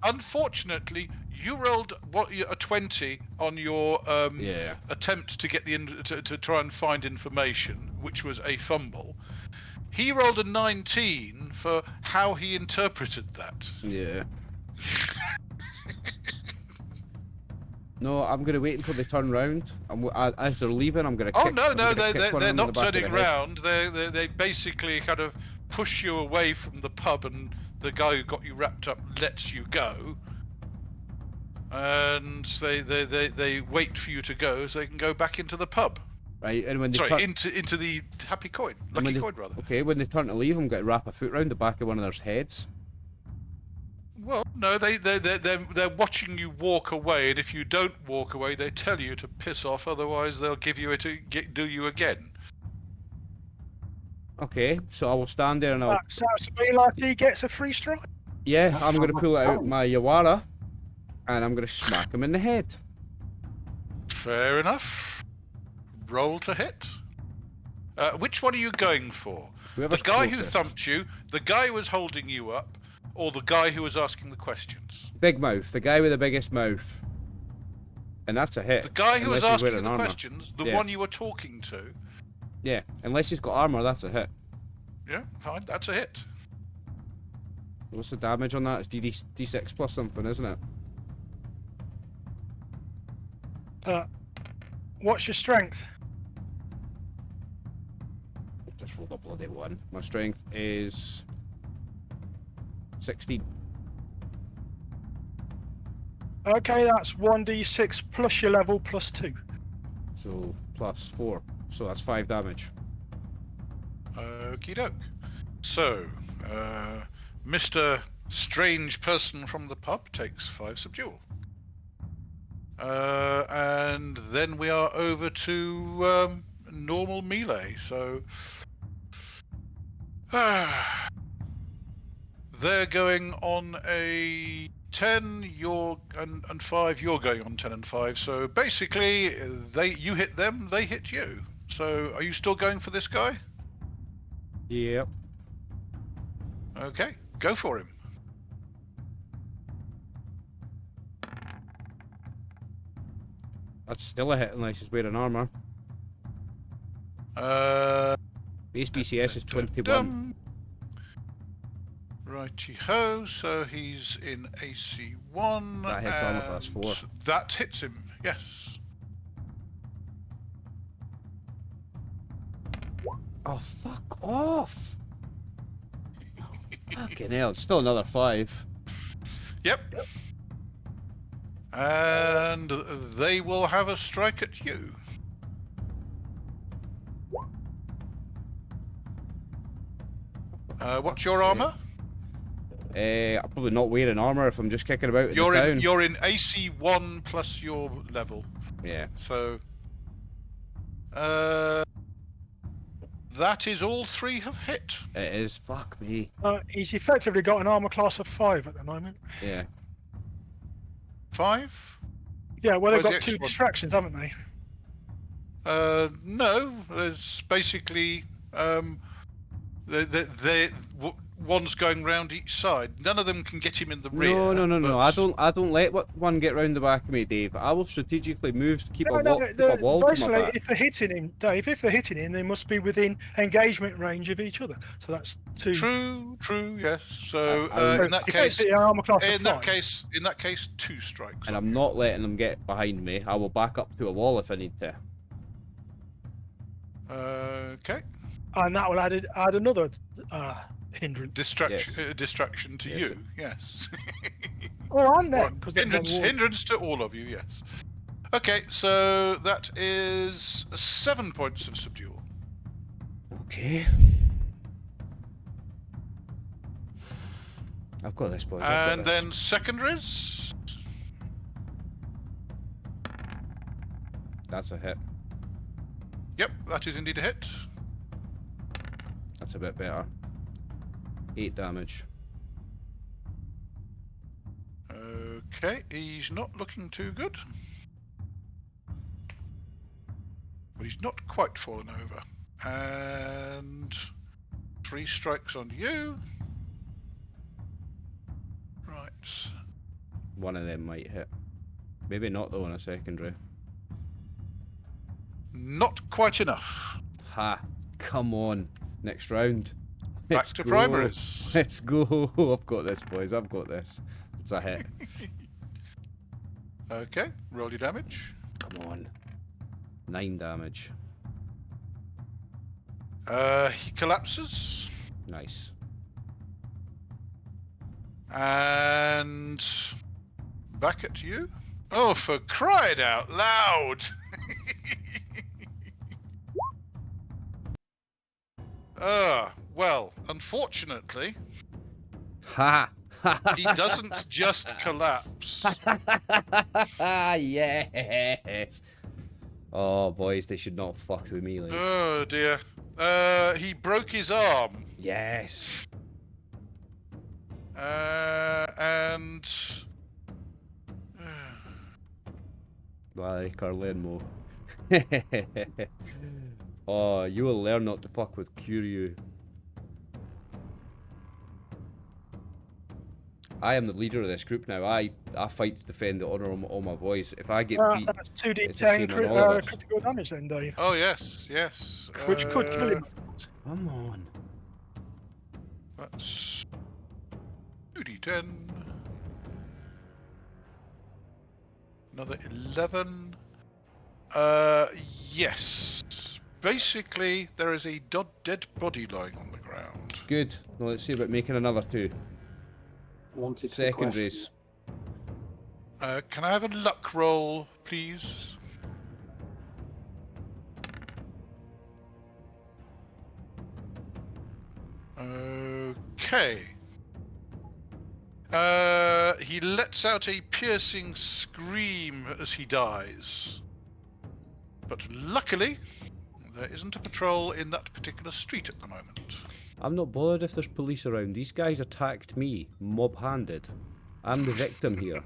unfortunately, you rolled a 20 on your Yeah. attempt to get to try and find information, which was a fumble. He rolled a 19 for how he interpreted that. Yeah. No, I'm going to wait until they turn round. As they're leaving, I'm going to Oh kick. no, I'm gonna kick one of they're them in not the back of turning the head. round. They basically kind of push you away from the pub, and the guy who got you wrapped up lets you go. And they wait for you to go so they can go back into the pub. Right, and when they Sorry, turn... into the happy coin, and lucky when they- coin rather. Okay, when they turn to leave, I'm going to wrap a foot round the back of one of their heads. Well, no, they're watching you walk away, and if you don't walk away, they tell you to piss off. Otherwise, they'll give you do you again. Okay, so I will stand there and I'll... That sounds to me like he gets a free strike. Yeah, I'm going to pull out my Yawara, and I'm going to smack him in the head. Fair enough. Roll to hit. Which one are you going for? Whoever's The guy who closest. thumped you, the guy who was holding you up, or the guy who was asking the questions? Big mouth, the guy with the biggest mouth. And that's a hit. The guy who was unless he's asking wearing the armor. questions, the Yeah. one you were talking to. Yeah, unless he's got armor, that's a hit. Yeah, fine, that's a hit. What's the damage on that? It's D6 plus something, isn't it? What's your strength? Just rolled a bloody 1. My strength is 16. Okay, that's 1d6 plus your level plus 2. So plus 4. So that's 5 damage. Okie doke. So, Mr. Strange Person from the pub takes 5 subdual. And then we are over to normal melee. So they're going on a 10. You're and 5. You're going on 10 and 5. So basically, you hit them, they hit you. So are you still going for this guy? Yep. Okay, go for him. That's still a hit unless he's wearing armor. Base BCS is 21. Righty ho, so he's in AC1. That hits armor class 4. That hits him, yes. Oh, fuck off! Fucking hell, it's still another 5. Yep. And they will have a strike at you. What's your armor? I'm probably not wearing armor if I'm just kicking about in the town. You're in AC1 plus your level. Yeah. So that is all 3 have hit. It is. Fuck me. He's effectively got an armor class of 5 at the moment. Yeah. 5? Yeah, well, they've Where's got the 2 extra one? distractions, haven't they? No, there's basically one's going round each side. None of them can get him in the rear. No. but- I don't let one get round the back of me, Dave. I will strategically move to keep a wall to my basically, back. if they're hitting him, Dave, if they're hitting him, they must be within engagement range of each other. So that's 2. True, yes. So So in that case, effectively, an armor class of in that 5. case, 2 strikes. And I'm not letting them get behind me. I will back up to a wall if I need to. Okay. And that will add another hindrance. Distraction to Yes. you. Yes. Oh, and Or them, because hindrance to all of you. Yes. Okay, so that is 7 points of subdual. Okay. I've got this, boys. And then secondaries. That's a hit. Yep, that is indeed a hit. That's a bit better. 8 damage. Okay, he's not looking too good. But he's not quite fallen over. And 3 strikes on you. Right. One of them might hit. Maybe not though in a secondary. Not quite enough. Ha! Come on. Next round. Back Let's to go. primaries. Let's go. I've got this, boys. I've got this. It's a hit. Okay, roll your damage. Come on. 9 damage. He collapses. Nice. And back at you. Oh, for crying out loud! Well, unfortunately, Ha! he doesn't just collapse. Yes. Oh, boys, they should not fuck with me like. Oh dear. He broke his arm. Yes. And Like Carlenmo. Oh, you will learn not to fuck with Kyūryū. I am the leader of this group now. I fight to defend the honour of all my boys. If I get beat, That's it's a shame 2d10 on all of us. critical damage then, Dave. oh yes. Which could kill him. Come on. That's 2d10. Another 11. Yes. Basically, there is a dead body lying on the ground. Good. Now let's see about making another 2. Wanted to Secondaries. Can I have a luck roll, please? Okay. He lets out a piercing scream as he dies. But luckily, there isn't a patrol in that particular street at the moment. I'm not bothered if there's police around. These guys attacked me, mob-handed. I'm the victim here.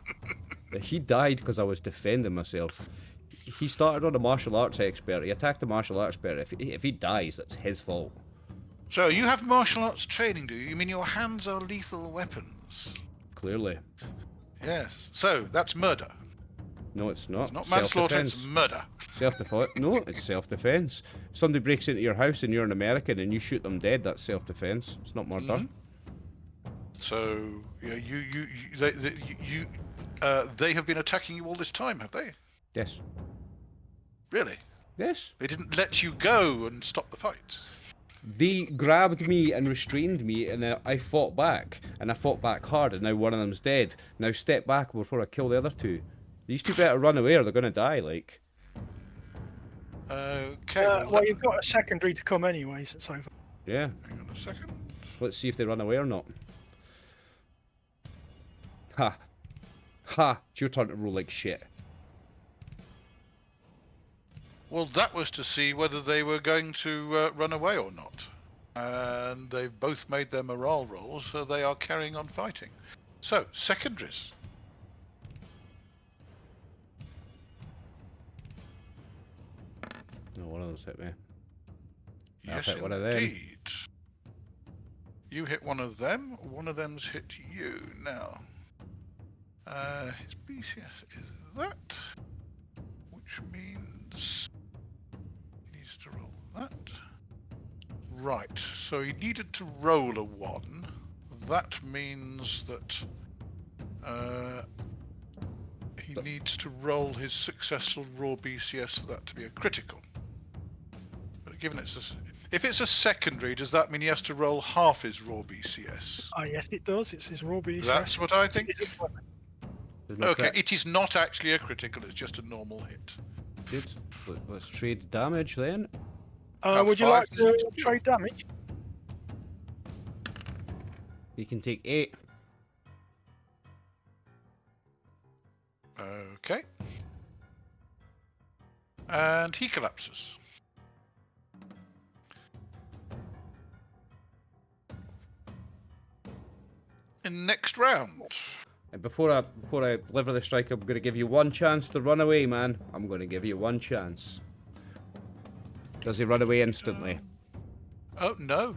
He died because I was defending myself. He started on a martial arts expert. He attacked a martial arts expert. If he dies, that's his fault. So, you have martial arts training, do you? You mean your hands are lethal weapons? Clearly. Yes. So, that's murder. No, it's not. It's not manslaughter, it's murder. Self-defense? No, it's self-defense. Somebody breaks into your house and you're an American and you shoot them dead, that's self-defense. It's not murder. Mm-hmm. So, yeah, they have been attacking you all this time, have they? Yes. Really? Yes. They didn't let you go and stop the fight? They grabbed me and restrained me, and then I fought back. And I fought back hard, and now one of them's dead. Now step back before I kill the other 2. These 2 better run away or they're gonna die, like. Okay. Well, you've got a secondary to come anyway, so it's over. Yeah. Hang on a second. Let's see if they run away or not. Ha. Ha. It's your turn to roll like shit. Well, that was to see whether they were going to run away or not. And they've both made their morale rolls, so they are carrying on fighting. So, secondaries. No, one of them's hit me. Yes, hit one of them. indeed. You hit one of them, one of them's hit you. Now, his BCS is that, which means he needs to roll that. Right, so he needed to roll a 1. That means that he needs to roll his successful raw BCS for that to be a critical. But given if it's a secondary, does that mean he has to roll half his raw BCS? Oh, yes, it does. It's his raw BCS. That's what I think. There's no Okay, crit. it is not actually a critical, it's just a normal hit. Good. Let's trade damage then. Would you like to trade damage? You can take 8. Okay. And he collapses. In next round. And before I deliver the strike, I'm going to give you 1 chance to run away, man. I'm going to give you 1 chance. Does he run away instantly? Oh, no.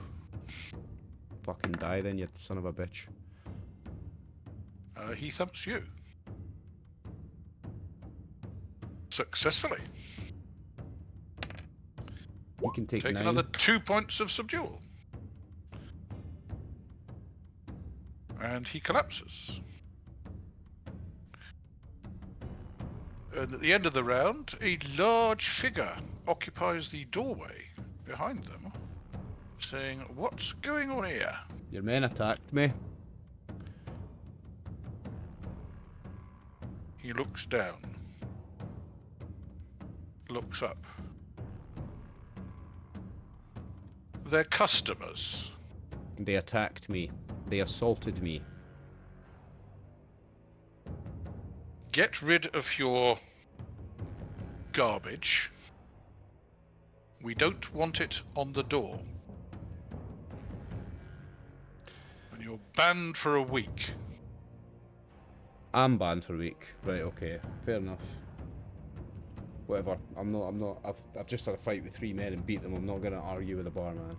Fucking die then, you son of a bitch. He thumps you. Successfully. You can take Take 9. another 2 points of subdual. And he collapses. And at the end of the round, a large figure occupies the doorway behind them, saying, "What's going on here?" Your men attacked me. He looks down. Looks up. They're customers. They attacked me. They assaulted me. Get rid of your garbage. We don't want it on the door. And you're banned for a week. I'm banned for a week. Right, okay. Fair enough. Whatever. I've just had a fight with 3 men and beat them. I'm not gonna argue with the barman.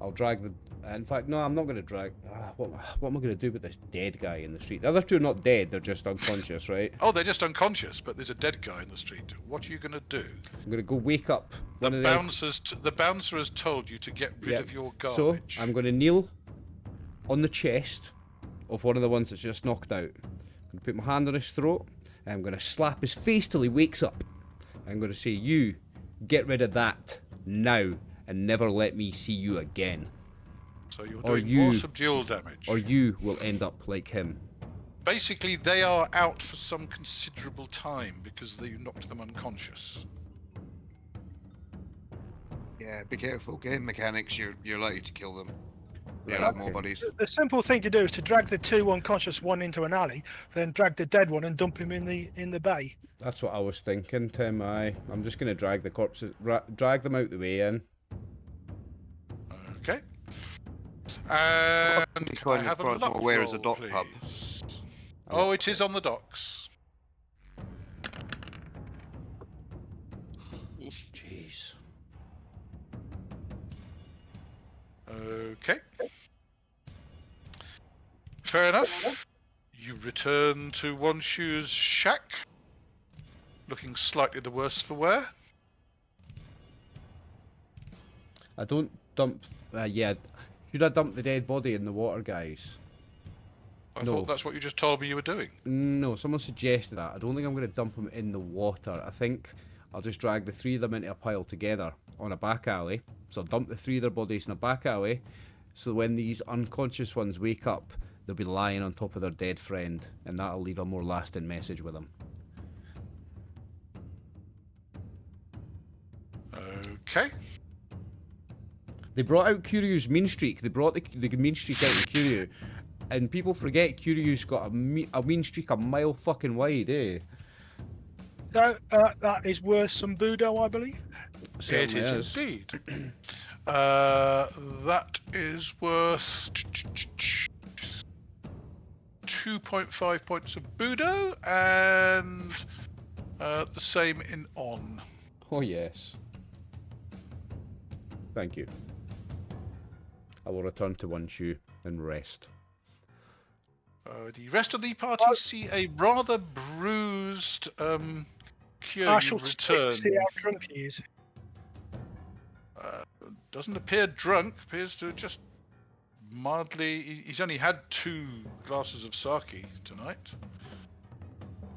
I'll drag the... In fact, no, I'm not gonna drag... what am I gonna do with this dead guy in the street? The other 2 are not dead, they're just unconscious, right? Oh, they're just unconscious, but there's a dead guy in the street. What are you gonna do? I'm gonna go wake up The one of them. bouncer has told you to get rid Yep. of your So, garbage. I'm gonna kneel on the chest of one of the ones that's just knocked out. I'm gonna put my hand on his throat, and I'm gonna slap his face till he wakes up. I'm going to say, you get rid of that now and never let me see you again. So you're Or doing more you- subdual damage. Or you will end up like him. Basically, they are out for some considerable time because you knocked them unconscious. Yeah, be careful. Game mechanics, you're likely to kill them. They Right, have more okay. bodies. The simple thing to do is to drag the 2 unconscious one into an alley, then drag the dead one and dump him in the bay. That's what I was thinking, Tim. I'm just going to drag the corpses, drag them out the way in. Okay. And It's can I kind of have a far luck more aware as a roll, dock pub. please? Oh, it is on the docks. Jeez. Okay. Fair enough. You return to One Shoe's shack, looking slightly the worse for wear. I don't dump. Yeah. Should I dump the dead body in the water, guys? I No. thought that's what you just told me you were doing. No, someone suggested that. I don't think I'm going to dump them in the water. I think I'll just drag the 3 of them into a pile together on a back alley. So I'll dump the 3 of their bodies in a back alley. So when these unconscious ones wake up, they'll be lying on top of their dead friend, and that'll leave a more lasting message with them. Okay. They brought out Kyūryū's mean streak. They brought the mean streak out of Kyūryū. And people forget Kyūryū's got a mean streak a mile fucking wide, eh? So that is worth some Budo, I believe. It Certainly is indeed. That is worth 2.5 points of Budo and the same in on. Oh, yes. Thank you. I will return to One Shoe and rest. The rest of the party see a rather bruised Kyūryū I shall stick to return. see how drunk he is. Doesn't appear drunk, appears to just mildly... He's only had 2 glasses of sake tonight.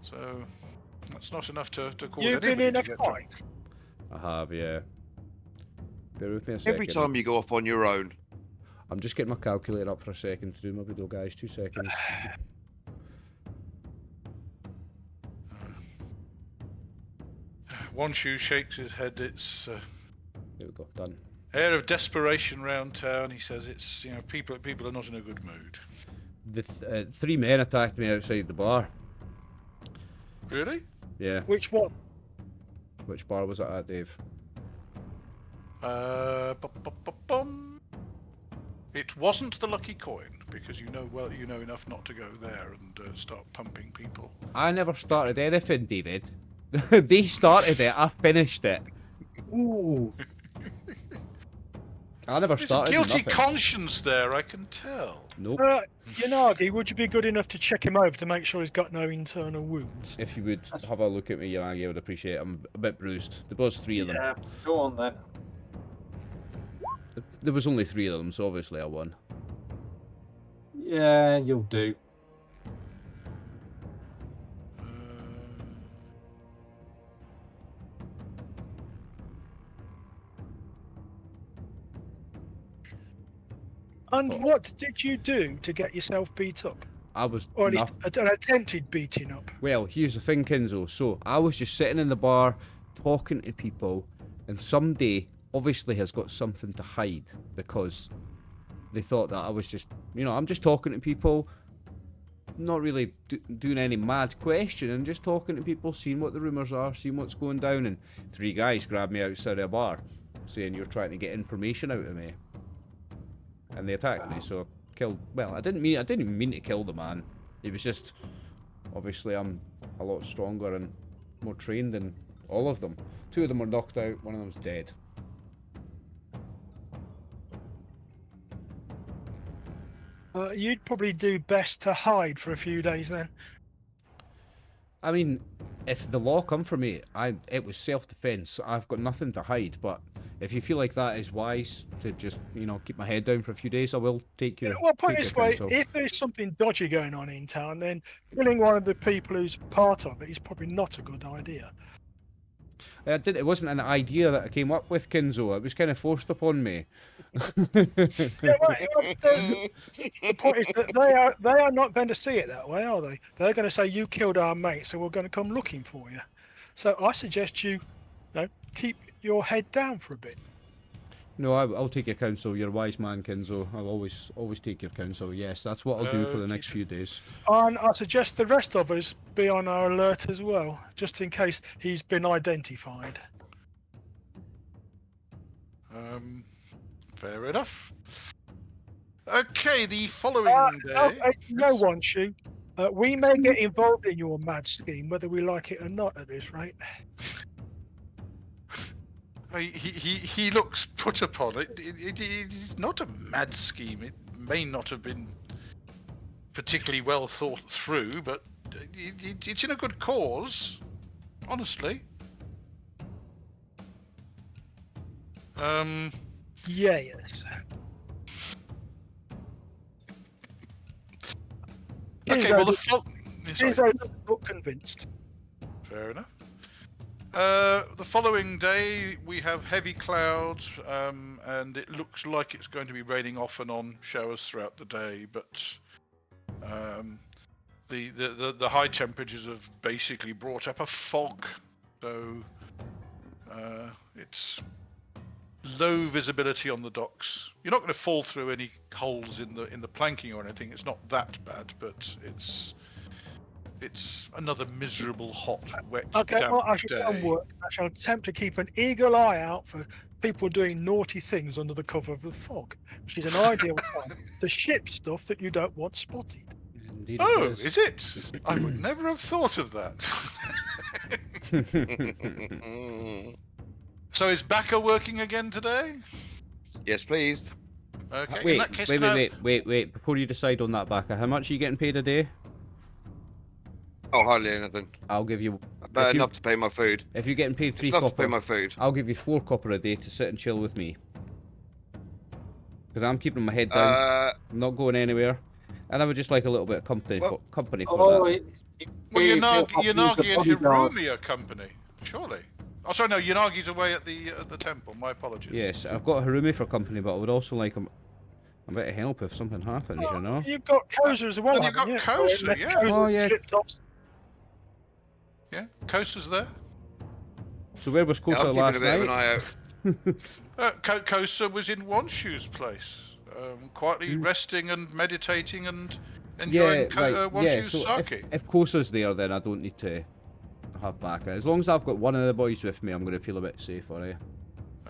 So that's not enough to cause You've been anybody in to a get fight. drunk. I have, yeah. Bear with me a second. Every time you go off on your own, I'm just getting my calculator up for a second to do my video, guys. 2 seconds. One Shoe shakes his head. It's There we go. Done. air of desperation round town. He says it's, people are not in a good mood. The 3 men attacked me outside the bar. Really? Yeah. Which one? Which bar was it at, Dave? Bum. It wasn't the Lucky Coin because you know enough not to go there and start pumping people. I never started anything, David. They started it. I finished it. Ooh. I never There's a started guilty nothing. conscience there, I can tell. Nope. Yanagi, would you be good enough to check him over to make sure he's got no internal wounds? If you would have a look at me, Yanagi, I would appreciate it. I'm a bit bruised. There was 3 of them. Yeah, go on then. There was only 3 of them, so obviously I won. Yeah, you'll do. And what did you do to get yourself beat up? I was... Or at least an attempted beating up? Well, here's the thing, Kinzo. So, I was just sitting in the bar, talking to people, and somebody obviously has got something to hide, because they thought that I was just, I'm just talking to people, not really doing any mad questioning, just talking to people, seeing what the rumours are, seeing what's going down, and 3 guys grabbed me outside of a bar, saying you're trying to get information out of me. And they attacked me, so killed. Well, I didn't even mean to kill the man. It was just, obviously, I'm a lot stronger and more trained than all of them. 2 of them were knocked out. 1 of them's dead. You'd probably do best to hide for a few days then. I mean, if the law come for me, it was self-defense. I've got nothing to hide. But if you feel like that is wise to just, keep my head down for a few days, I will take your. Well, put it take this your way: counsel. if there's something dodgy going on in town, then killing one of the people who's part of it is probably not a good idea. It wasn't an idea that I came up with, Kinzo. It was kind of forced upon me. Yeah, the point is that they are not going to see it that way, are they? They're going to say you killed our mate, so we're going to come looking for you. So I suggest you know, keep your head down for a bit. No, I'll take your counsel. You're a wise man, Kinzo. I'll always take your counsel. Yes, that's what I'll do for the next few days. And I suggest the rest of us be on our alert as well, just in case he's been identified. Fair enough. Okay, the following day. No one, Shu. We may get involved in your mad scheme, whether we like it or not at this rate. He looks put upon. It's not a mad scheme. It may not have been particularly well thought through, but it's in a good cause, honestly. Yes. Okay, well, Kinzo doesn't look convinced. Fair enough. The following day we have heavy clouds, and it looks like it's going to be raining off and on, showers throughout the day. But the high temperatures have basically brought up a fog, so it's low visibility on the docks. You're not going to fall through any holes in the planking or anything. It's not that bad, but it's another miserable, hot, wet, Okay, damp well, I shall day. go and work. I shall attempt to keep an eagle eye out for people doing naughty things under the cover of the fog, which is an ideal time to ship stuff that you don't want spotted. Indeed Oh, it is it? I would never have thought of that. So is Baka working again today? Yes, please. Okay. In Wait, that case, wait. Before you decide on that, Baka, how much are you getting paid a day? Oh, hardly anything. I'll give you. About enough to pay my food. If you're getting paid 3 It's enough to pay copper, my food. I'll give you 4 copper a day to sit and chill with me. Because I'm keeping my head down. I'm not going anywhere, and I would just like a little bit of company for that. Well, Yanagi and Hirumi are company, surely. Oh, sorry, no, Yanagi's away at the temple. My apologies. Yes, I've got Hirumi for company, but I would also like a bit of help if something happens, you know? You've got Kosa as well, Well, you've haven't got you? Kosa, yeah. Kosa Oh, yeah. slipped off. Yeah, Kosa's there. So where was Yeah, Kosa I'm last keeping a bit of an night? eye out. Kosa was in Wanshu's place, quietly resting and meditating and enjoying Wanshu's so sake. if Kosa's there, then I don't need to have Baka. As long as I've got one of the boys with me, I'm going to feel a bit safer, eh?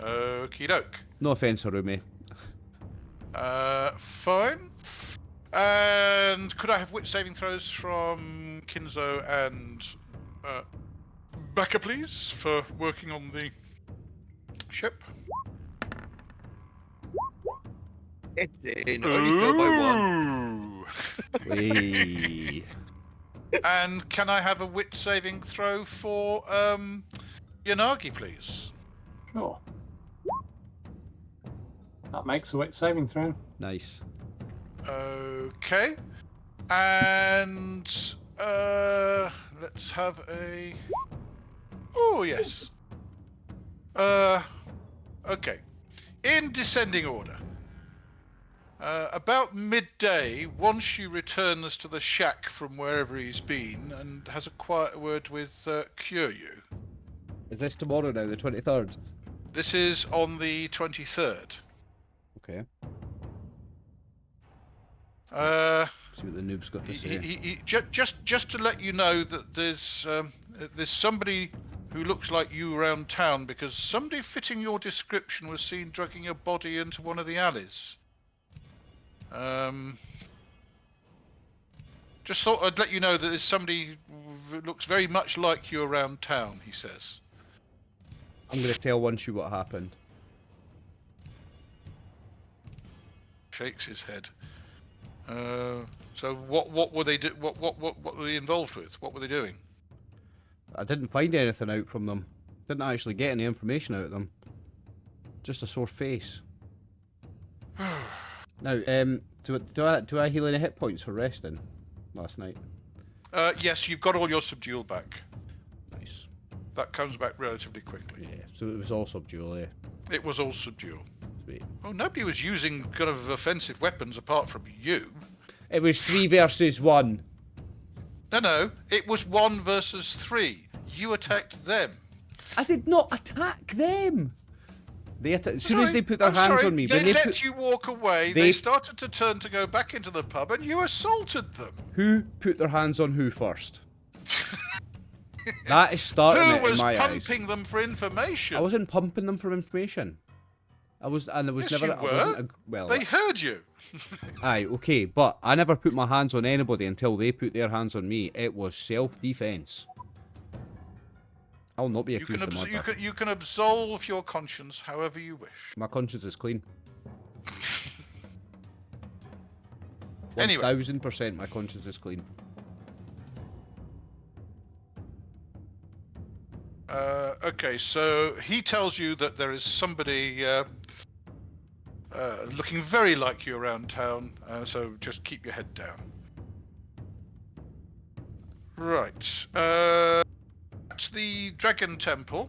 Okie doke. No offence, Hirumi. Fine. And could I have wit saving throws from Kinzo and Baka, please, for working on the ship? It's in. Only go by 1. Wee. And can I have a wit saving throw for Yanagi, please? Sure. That makes a wit saving throw. Nice. Okay. And let's have a. Oh yes. Okay. In descending order. About midday, Wanshu returns to the shack from wherever he's been and has a quiet word with Kyūryū. Is this tomorrow now, the 23rd? This is on the 23rd. Okay. See what the noob's got to say. Just to let you know that there's somebody who looks like you around town, because somebody fitting your description was seen dragging a body into one of the alleys. Just thought I'd let you know that there's somebody who looks very much like you around town, he says. I'm going to tell Wanshu what happened. Shakes his head. So what were they what were they involved with? What were they doing? I didn't find anything out from them. Didn't actually get any information out of them. Just a sore face. Now, do I heal any hit points for resting last night? Yes, you've got all your subdual back. Nice. That comes back relatively quickly. Yeah, so it was all subdual, eh? It was all subdual. Sweet. Well, nobody was using kind of offensive weapons apart from you. It was 3 versus 1. No, it was 1 versus 3. You attacked them. I did not attack them. As soon as they put their I'm hands sorry, on me, they when let you walk away. They- They started to turn to go back into the pub, and you assaulted them. who put their hands on who first? That is starting Who it was in my eyes. pumping them for information? I wasn't pumping them for information. I was Yes, never. you I wasn't. were. Well, They heard you. aye, okay, but I never put my hands on anybody until they put their hands on me. It was self-defense. I'll not be You can, accused of murder. you can absolve your conscience however you wish. My conscience is clean. Anyway. 1000% my conscience is clean. Okay, so he tells you that there is somebody looking very like you around town, so just keep your head down. Right. At the Dragon Temple,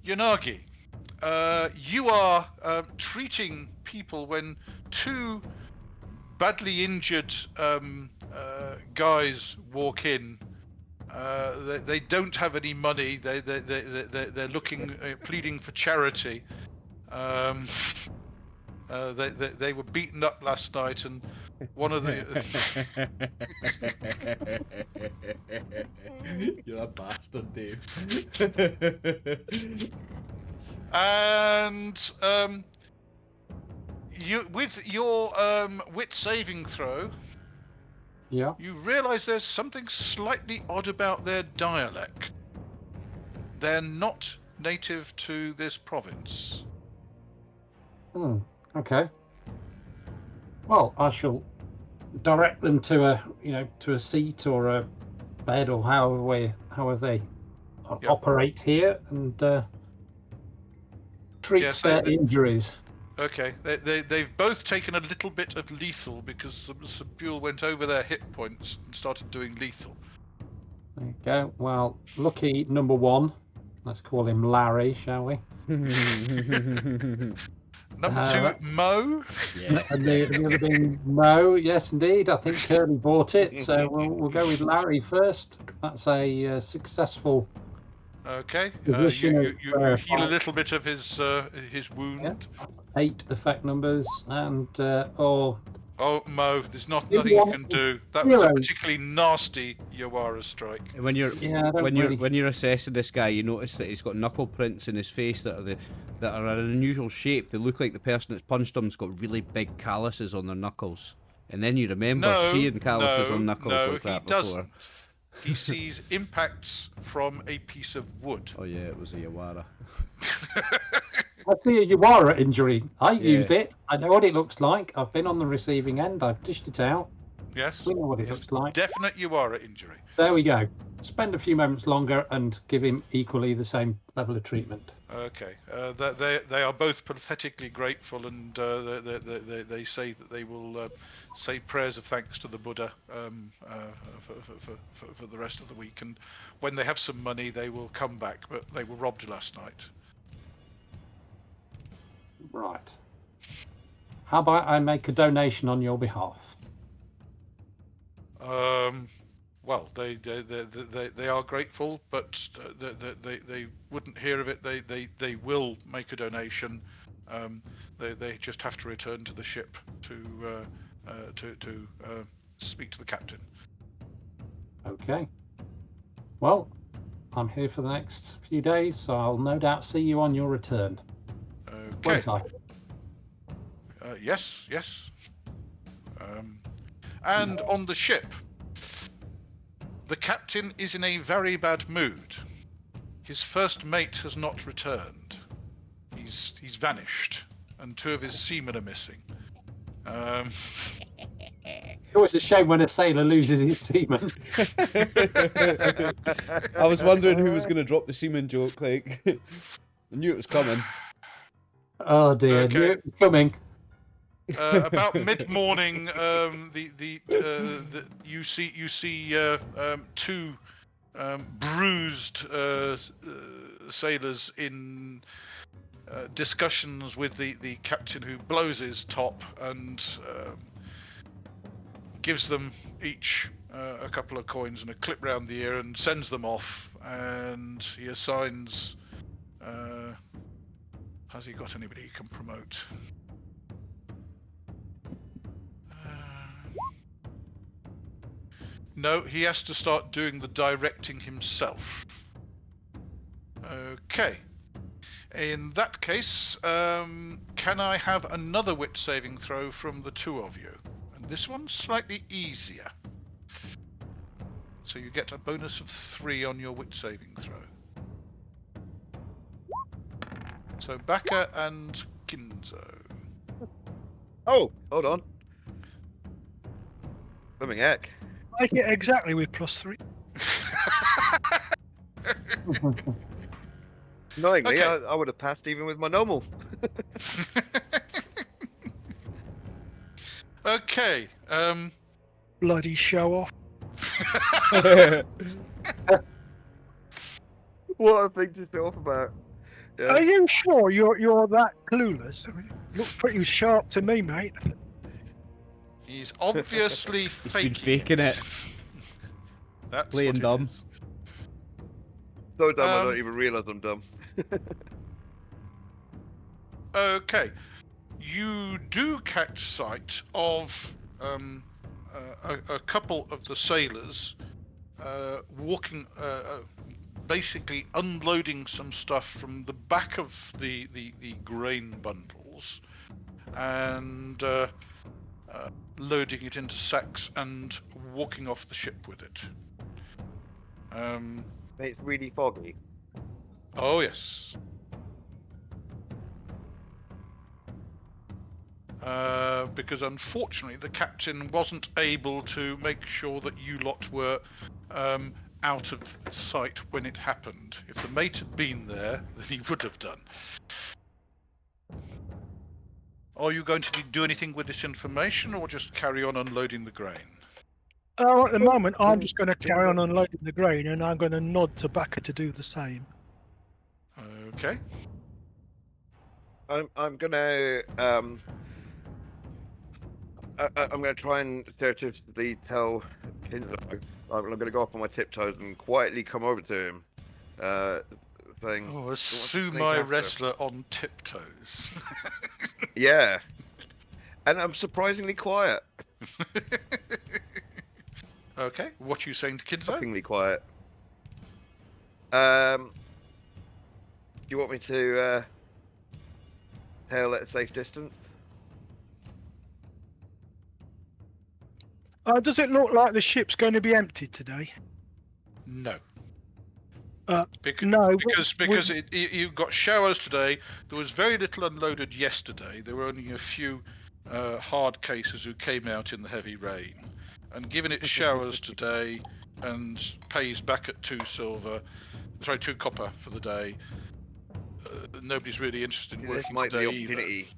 Yanagi, you are treating people when 2 badly injured guys walk in. They don't have any money. They're looking, pleading for charity. They were beaten up last night, and one of the You're a bastard, Dave. and you with your wit saving throw, Yeah. you realise there's something slightly odd about their dialect. They're not native to this province. Okay. Well, I shall direct them to a seat or a bed or however they Yep. operate here and treat Yes, their they- injuries. Okay, they've both taken a little bit of lethal because the subdual went over their hit points and started doing lethal. There you go. Well, lucky number 1. Let's call him Larry, shall we? Number 2, Mo. Yeah. And the other being Mo. Yes, indeed. I think Curly bought it, so we'll go with Larry first. That's a successful. Okay, Position you of, heal a fight. little bit of his wound. Yeah. 8 effect numbers, and Oh, Mo, there's You nothing you want can do. That was a zero. particularly nasty Yawara strike. When you're Yeah, I don't when really- you're assessing this guy, you notice that he's got knuckle prints in his face that are an unusual shape. They look like the person that's punched him's got really big calluses on their knuckles. And then you remember No, seeing calluses no, on knuckles no, like that he before. doesn't. He sees impacts from a piece of wood. Oh yeah, it was a Yawara. I see a Yawara injury. I Yeah. use it. I know what it looks like. I've been on the receiving end. I've dished it out. Yes, We know what it yes, looks like. definite Yawara injury. There we go. Spend a few moments longer and give him equally the same level of treatment. Okay, they are both pathetically grateful, and they say that they will say prayers of thanks to the Buddha for the rest of the week, and when they have some money, they will come back. But they were robbed last night. Right. How about I make a donation on your behalf? Well, they are grateful, but they wouldn't hear of it. They will make a donation. They just have to return to the ship to speak to the captain. Okay. Well, I'm here for the next few days, so I'll no doubt see you on your return. Okay. Won't I? Yes. And on the ship, the captain is in a very bad mood. His first mate has not returned. He's vanished, and 2 of his seamen are missing. It's always a shame when a sailor loses his seaman. I was wondering who was going to drop the seaman joke. Like, I knew it was coming. Oh dear, Okay. knew it was coming. About mid-morning, you see 2 bruised sailors in discussions with the captain, who blows his top and gives them each a couple of coins and a clip round the ear and sends them off. And he assigns. Has he got anybody he can promote? No, he has to start doing the directing himself. Okay. In that case, can I have another wit saving throw from the two of you? And this one's slightly easier. So you get a bonus of 3 on your wit saving throw. So Baka and Kinzo. Oh, hold on. Swimming heck. Make it exactly with +3. Annoyingly, Okay. I would have passed even with my normal. Okay. Bloody show off. What a thing to show off about. Yeah. Are you sure you're that clueless? Look pretty sharp to me, mate. He's obviously He's faking been faking it. That's Playing what it dumb. is. So dumb I Um, don't even realise I'm dumb. Okay. You do catch sight of a couple of the sailors walking, basically unloading some stuff from the back of the grain bundles and loading it into sacks and walking off the ship with it. It's really foggy. Oh yes. Because unfortunately the captain wasn't able to make sure that you lot were out of sight when it happened. If the mate had been there, then he would have done. Are you going to do anything with this information, or just carry on unloading the grain? At the moment, I'm just going to carry on unloading the grain, and I'm going to nod to Baka to do the same. Okay. I'm gonna I'm gonna try and stereotypically tell Kinzo. I'm gonna go off on my tiptoes and quietly come over to him, saying, Oh, a sneak sumo after. wrestler on tiptoes. "Yeah," and I'm surprisingly quiet. Okay, what are you saying to Kinzo? Shockingly quiet. You want me to hail at a safe distance? Does it look like the ship's going to be empty today? No. No, Because you got showers today. There was very little unloaded yesterday. There were only a few hard cases who came out in the heavy rain. And given it showers today and pays back at 2 copper for the day, nobody's really interested in This working might be today either. opportunity.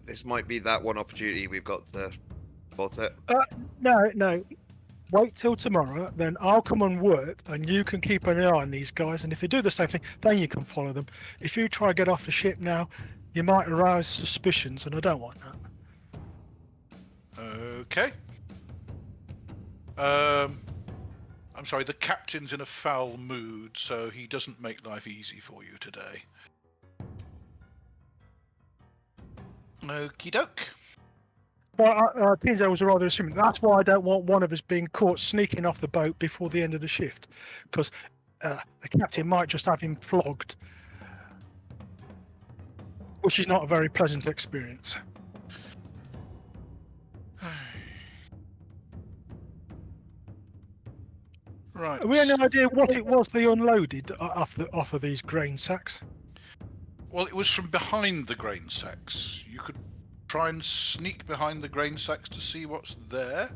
This might be that one opportunity we've got to spot it. No. Wait till tomorrow, then I'll come and work, and you can keep an eye on these guys. And if they do the same thing, then you can follow them. If you try to get off the ship now, you might arouse suspicions, and I don't want that. Okay. I'm sorry, the captain's in a foul mood, so he doesn't make life easy for you today. Okie doke. But Kinzo was rather assuming. That's why I don't want one of us being caught sneaking off the boat before the end of the shift, because the captain might just have him flogged, which is not a very pleasant experience. Right. Have we any idea what it was they unloaded off of these grain sacks? Well, it was from behind the grain sacks. You could try and sneak behind the grain sacks to see what's there.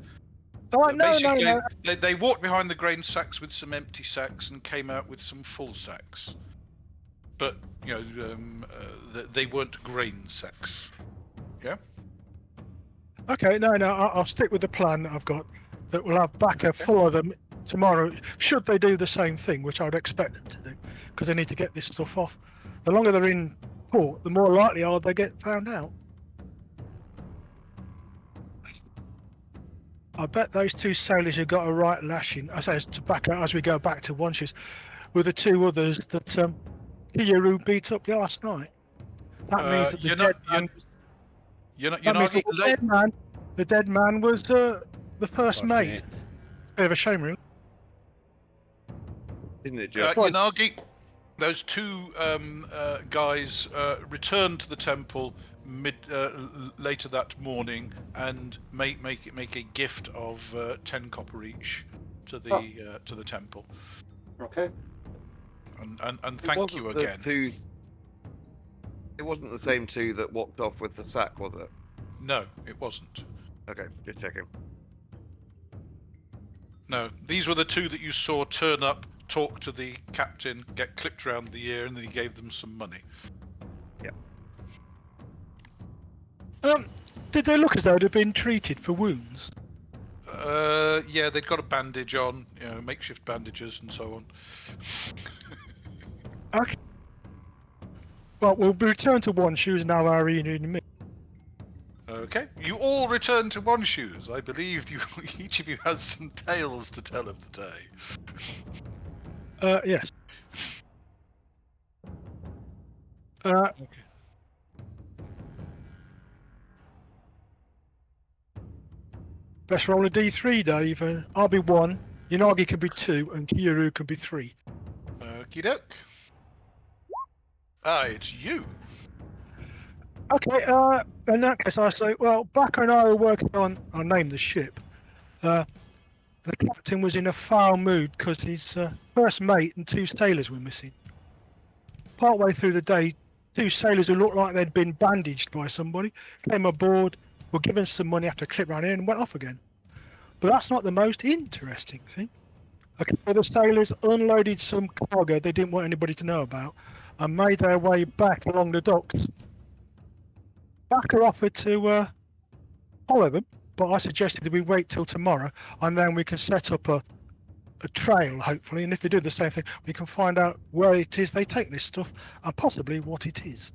Oh, But basically, no. They walked behind the grain sacks with some empty sacks and came out with some full sacks. But, you know, they weren't grain sacks. Yeah? Okay, no, I'll stick with the plan that I've got. That we'll have Baka follow them tomorrow, should they do the same thing, which I would expect them to do, because they need to get this stuff off. The longer they're in port, the more likely are they get found out. I bet those 2 sailors who got a right lashing, I say as we go back to Wonshi's, were the 2 others that Kyūryū beat up last night. That means that the dead man was the first mate. Bit of a shame, really. Isn't it, Joe? Yanagi, those 2 guys returned to the temple later that morning and make a gift of 10 copper each to the temple. Okay. And thank you again. It wasn't the same 2 that walked off with the sack, was it? No, it wasn't. Okay, just checking. No, these were the 2 that you saw turn up, talk to the captain, get clipped round the ear, and then he gave them some money. Yeah. Did they look as though they'd been treated for wounds? Yeah, they'd got a bandage on, makeshift bandages and so on. Okay. Well, we'll return to Wonshi's now our reunion in a minute. Okay, you all return to Wonshi's. I believe each of you has some tales to tell of the day. Yes. Okay. Best roll a D3, Dave. I'll be 1, Yanagi can be 2, and Kyūryū can be 3. Okie doke. It's you. Okay, in that case I say, well, Baka and I were working on, I'll name the ship. The captain was in a foul mood because his first mate and 2 sailors were missing. Partway through the day, 2 sailors who looked like they'd been bandaged by somebody came aboard, were given some money after a trip round here and went off again. But that's not the most interesting thing. A couple of the sailors unloaded some cargo they didn't want anybody to know about and made their way back along the docks. Baka offered to follow them, but I suggested that we wait till tomorrow and then we can set up a trail, hopefully, and if they do the same thing, we can find out where it is they take this stuff and possibly what it is.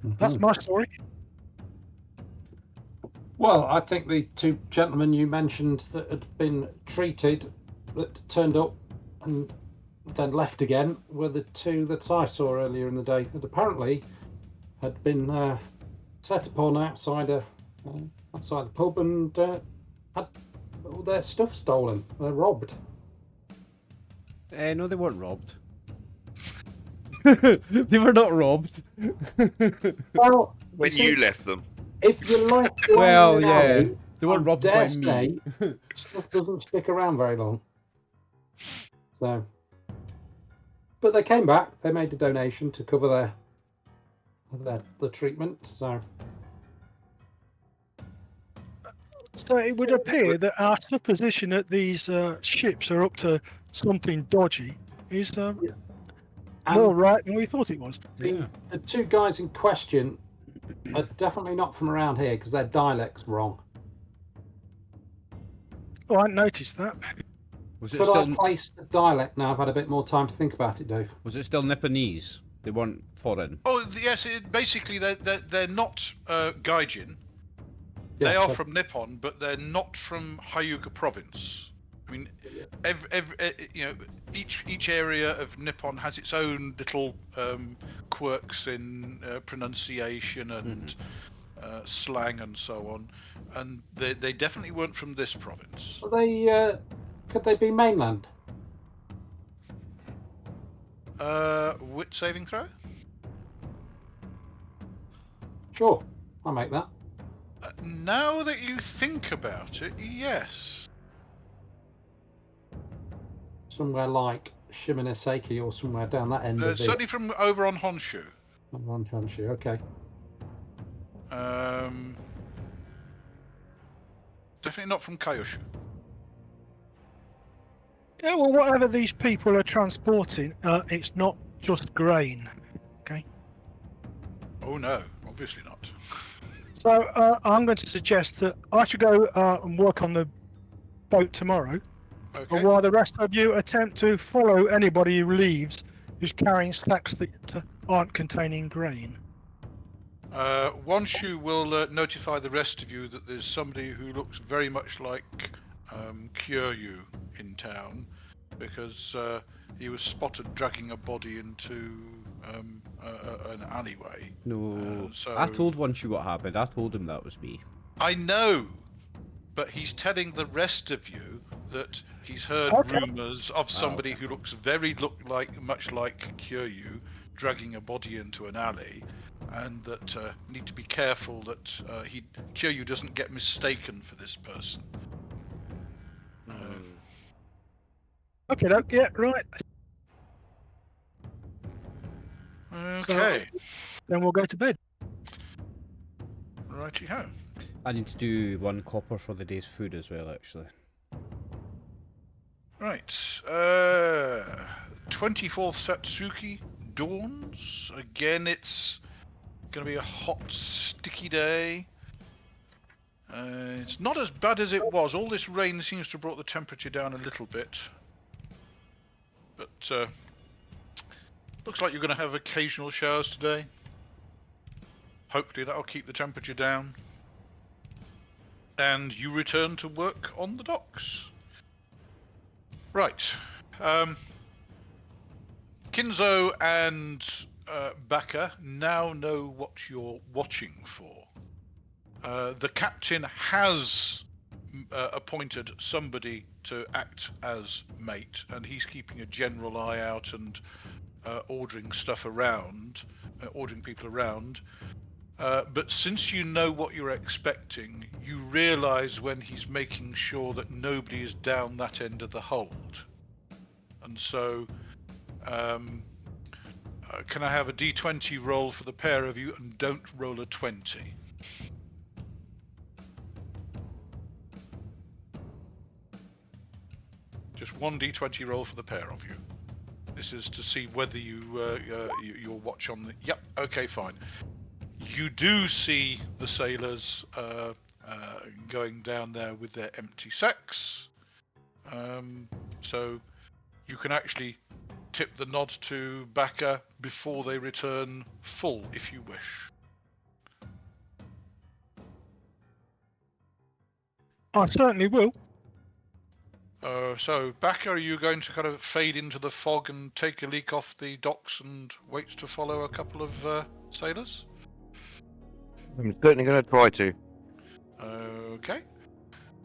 That's my story. Well, I think the 2 gentlemen you mentioned that had been treated, that turned up and then left again, were the 2 that I saw earlier in the day that apparently had been set upon outside the pub and had all their stuff stolen. They're robbed. No, they weren't robbed. They were not robbed. Well, When you left them. if you like, Well, yeah, they weren't robbed by me. Stuff doesn't stick around very long. So, but they came back. They made a donation to cover the treatment. So it would appear that our supposition that these ships are up to something dodgy is more right than we thought it was. Yeah. The 2 guys in question are definitely not from around here because their dialect's wrong. Oh, I hadn't noticed that. Was it Could still? I place the dialect now? I've had a bit more time to think about it, Dave. Was it still Nipponese? They weren't foreign. Oh yes, basically they're not Gaijin. They Yeah, are so- from Nippon, but they're not from Hyuga province. I mean, each area of Nippon has its own little quirks in pronunciation and slang and so on, and they definitely weren't from this province. Are they? Could they be mainland? Wit saving throw? Sure, I'll make that. Now that you think about it, yes. Somewhere like Shimonoseki or somewhere down that end of the... Certainly from over on Honshu. On Honshu, okay. Definitely not from Kyūryū. Yeah, well, whatever these people are transporting, it's not just grain. Okay. Oh no, obviously not. So I'm going to suggest that I should go and work on the boat tomorrow, Okay. or while the rest of you attempt to follow anybody who leaves who's carrying sacks that aren't containing grain. Wanshu will notify the rest of you that there's somebody who looks very much like Kyūryū in town, because he was spotted dragging a body into an alleyway. No, so I told Wanshu what happened. I told him that was me. I know, but he's telling the rest of you that he's heard Okay. rumours of somebody who looks much like Kyūryū dragging a body into an alley, and that need to be careful that Kyūryū doesn't get mistaken for this person. Okay, yeah, right. Okay, Then we'll go to bed. righty-ho. I need to do 1 copper for the day's food as well, actually. Right, 24th Satsuki dawns. Again, it's going to be a hot, sticky day. It's not as bad as it was. All this rain seems to have brought the temperature down a little bit. But looks like you're going to have occasional showers today. Hopefully that'll keep the temperature down. And you return to work on the docks. Right. Kinzo and Baka now know what you're watching for. The captain has appointed somebody to act as mate, and he's keeping a general eye out and ordering stuff around, ordering people around. But since you know what you're expecting, you realise when he's making sure that nobody is down that end of the hold. And so, can I have a d20 roll for the pair of you, and don't roll a 20? Just 1 d20 roll for the pair of you. This is to see whether you'll watch on the... Yep, okay, fine. You do see the sailors going down there with their empty sacks. So you can actually tip the nod to Baka before they return full, if you wish. I certainly will. So, Baka, are you going to kind of fade into the fog and take a leak off the docks and wait to follow a couple of sailors? I'm certainly going to try to. Okay.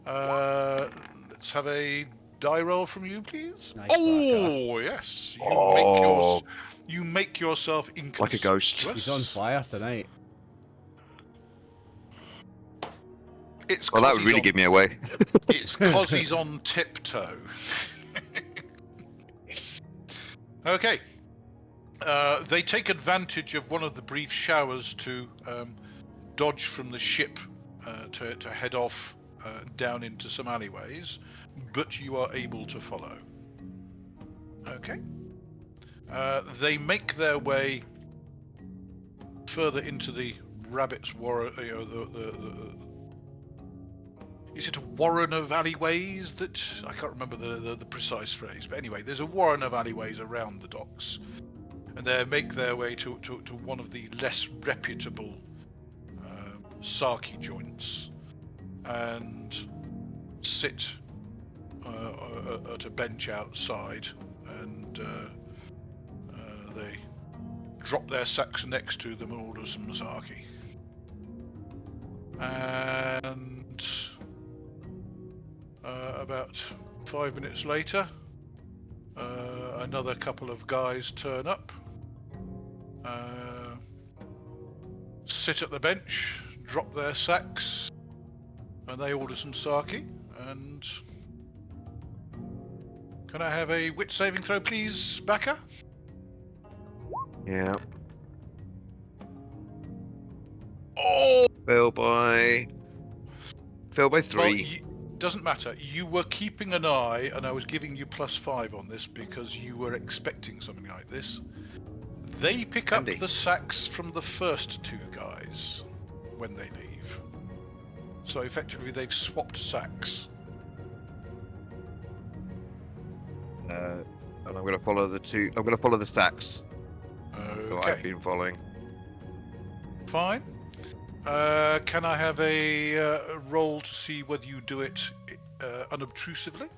Let's have a die roll from you, please. Nice, oh, yes. You make yourself inconspicuous. Like a ghost. He's on fire tonight. It's Well, that would really give me away. It's because he's on tiptoe. Okay. They take advantage of one of the brief showers to dodge from the ship to head off down into some alleyways, but you are able to follow. Okay. They make their way further into the rabbit's warren. Is it a warren of alleyways that... I can't remember the precise phrase, but anyway, there's a warren of alleyways around the docks. And they make their way to one of the less reputable sake joints and sit at a bench outside, and they drop their sacks next to them and order some sake. And about 5 minutes later, another couple of guys turn up, sit at the bench, drop their sacks, and they order some sake. And can I have a wit saving throw, please, Baka? Yeah. Oh! Fail by 3. Well, doesn't matter. You were keeping an eye, and I was giving you +5 on this because you were expecting something like this. They pick up the sacks from the first 2 guys when they leave. So effectively, they've swapped sacks. and I'm going to follow the two. I'm going to follow the stacks that I've Okay, been following. fine. Can I have a roll to see whether you do it unobtrusively?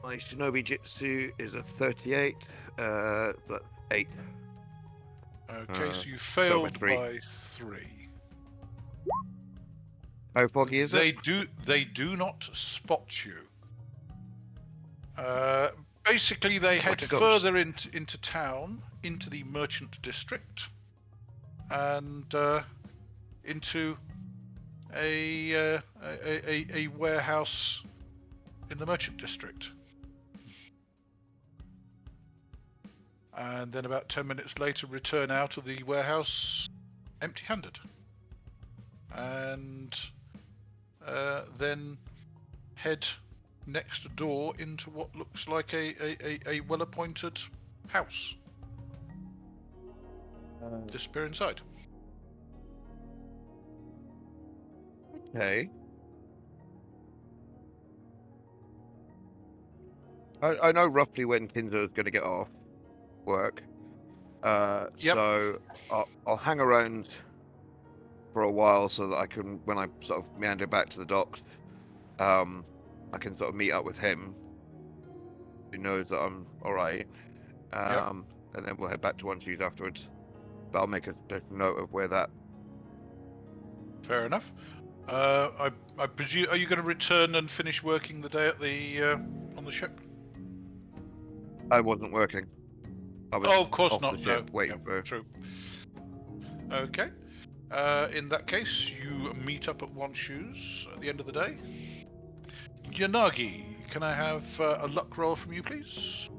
My Shinobi Jitsu is a 38. That's 8. Okay, so you failed by failed 3. by 3. How foggy is They it? do not spot you. Basically, they head Like a ghost. further into town, into the merchant district, and into a warehouse in the merchant district. And then about 10 minutes later, return out of the warehouse empty-handed. And then head next door into what looks like a well-appointed house. Disappear inside. Okay. I know roughly when Kinzo is going to get off work. Yep. So I'll hang around for a while so that I can, when I sort of meander back to the docks, I can sort of meet up with him. He knows that I'm alright. And then we'll head back to One Shoes afterwards. But I'll make a note of where that. Fair enough. I presume, are you going to return and finish working the day at the on the ship? I wasn't working. I was Oh, of course off not. the ship No, waiting yeah, for. true. Okay. In that case, you meet up at One Shoes at the end of the day. Yanagi, can I have a luck roll from you, please?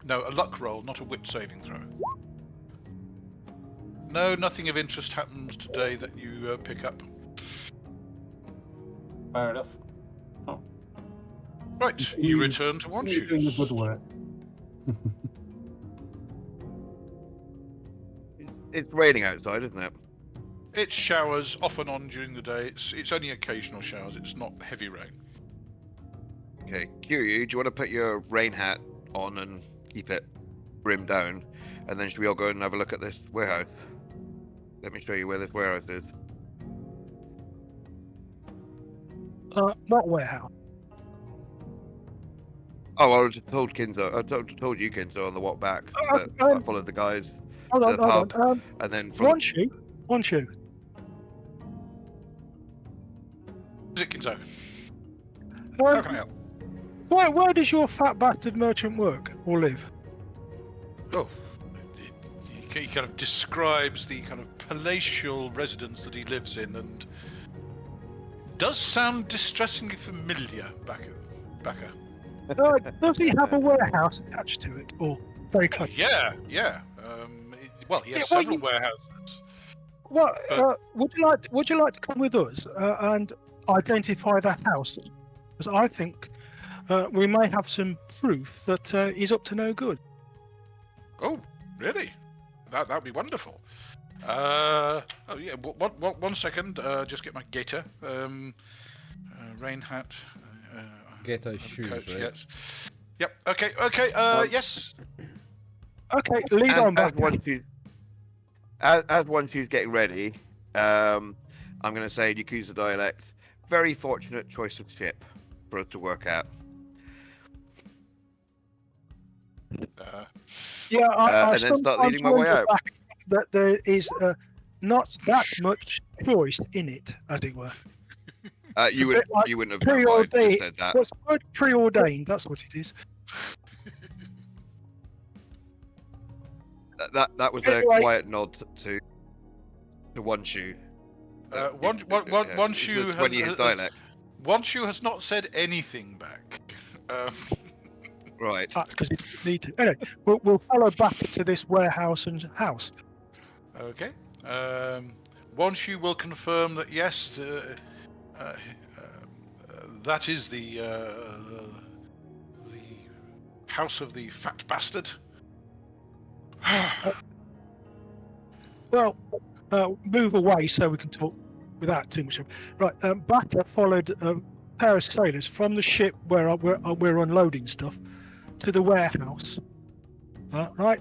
No, a luck roll, not a wit saving throw. No, nothing of interest happens today that you pick up. Fair enough. Right, you return to One You're doing the good Shoes. work. It's raining outside, isn't it? It showers off and on during the day. It's only occasional showers. It's not heavy rain. Okay, Kyūryū, do you want to put your rain hat on and keep it brim down? And then should we all go and have a look at this warehouse? Let me show you where this warehouse is. What warehouse? Oh, I just told Kinzo. I told you, Kinzo, on the walk back. That I followed the guys Hold to on, the hold pub, on. and then One shoe. Is it Kinzo? How can I help? Where does your fat bastard merchant work or live? Oh, he kind of describes the kind of palatial residence that he lives in, and does sound distressingly familiar, Baka. Does he have a warehouse attached to it, or very close? Yeah. Well, he has several warehouses. Well, would you like to come with us and identify that house? Because I think we may have some proof that he's up to no good. Oh, really? That'd be wonderful. Oh yeah. One second. Just get my gaiter. Rain hat. Gaiter shoes, coat, right? Yes. Yep. Okay. Yes. Okay, lead on back. As One Shoe's getting ready, I'm going to say Yakuza dialect. Very fortunate choice of ship for us to work at. Yeah, I and then start sometimes leading my way wonder out. back that there is not that much choice in it, as it were. It's you a bit like wouldn't have known why I just preordained. said that. What's the word? Preordained. That's what it is. That was Anyway. a quiet nod to One Shoe. One Shoe when he has dialect. One Shoe has not said anything back. Right. That's because he didn't need to. Anyway, we'll follow back to this warehouse and house. Okay. One Shoe will confirm that yes, that is the house of the fat bastard. Well, move away so we can talk without too much. Right, Baka followed a pair of sailors from the ship where we're unloading stuff to the warehouse. Right,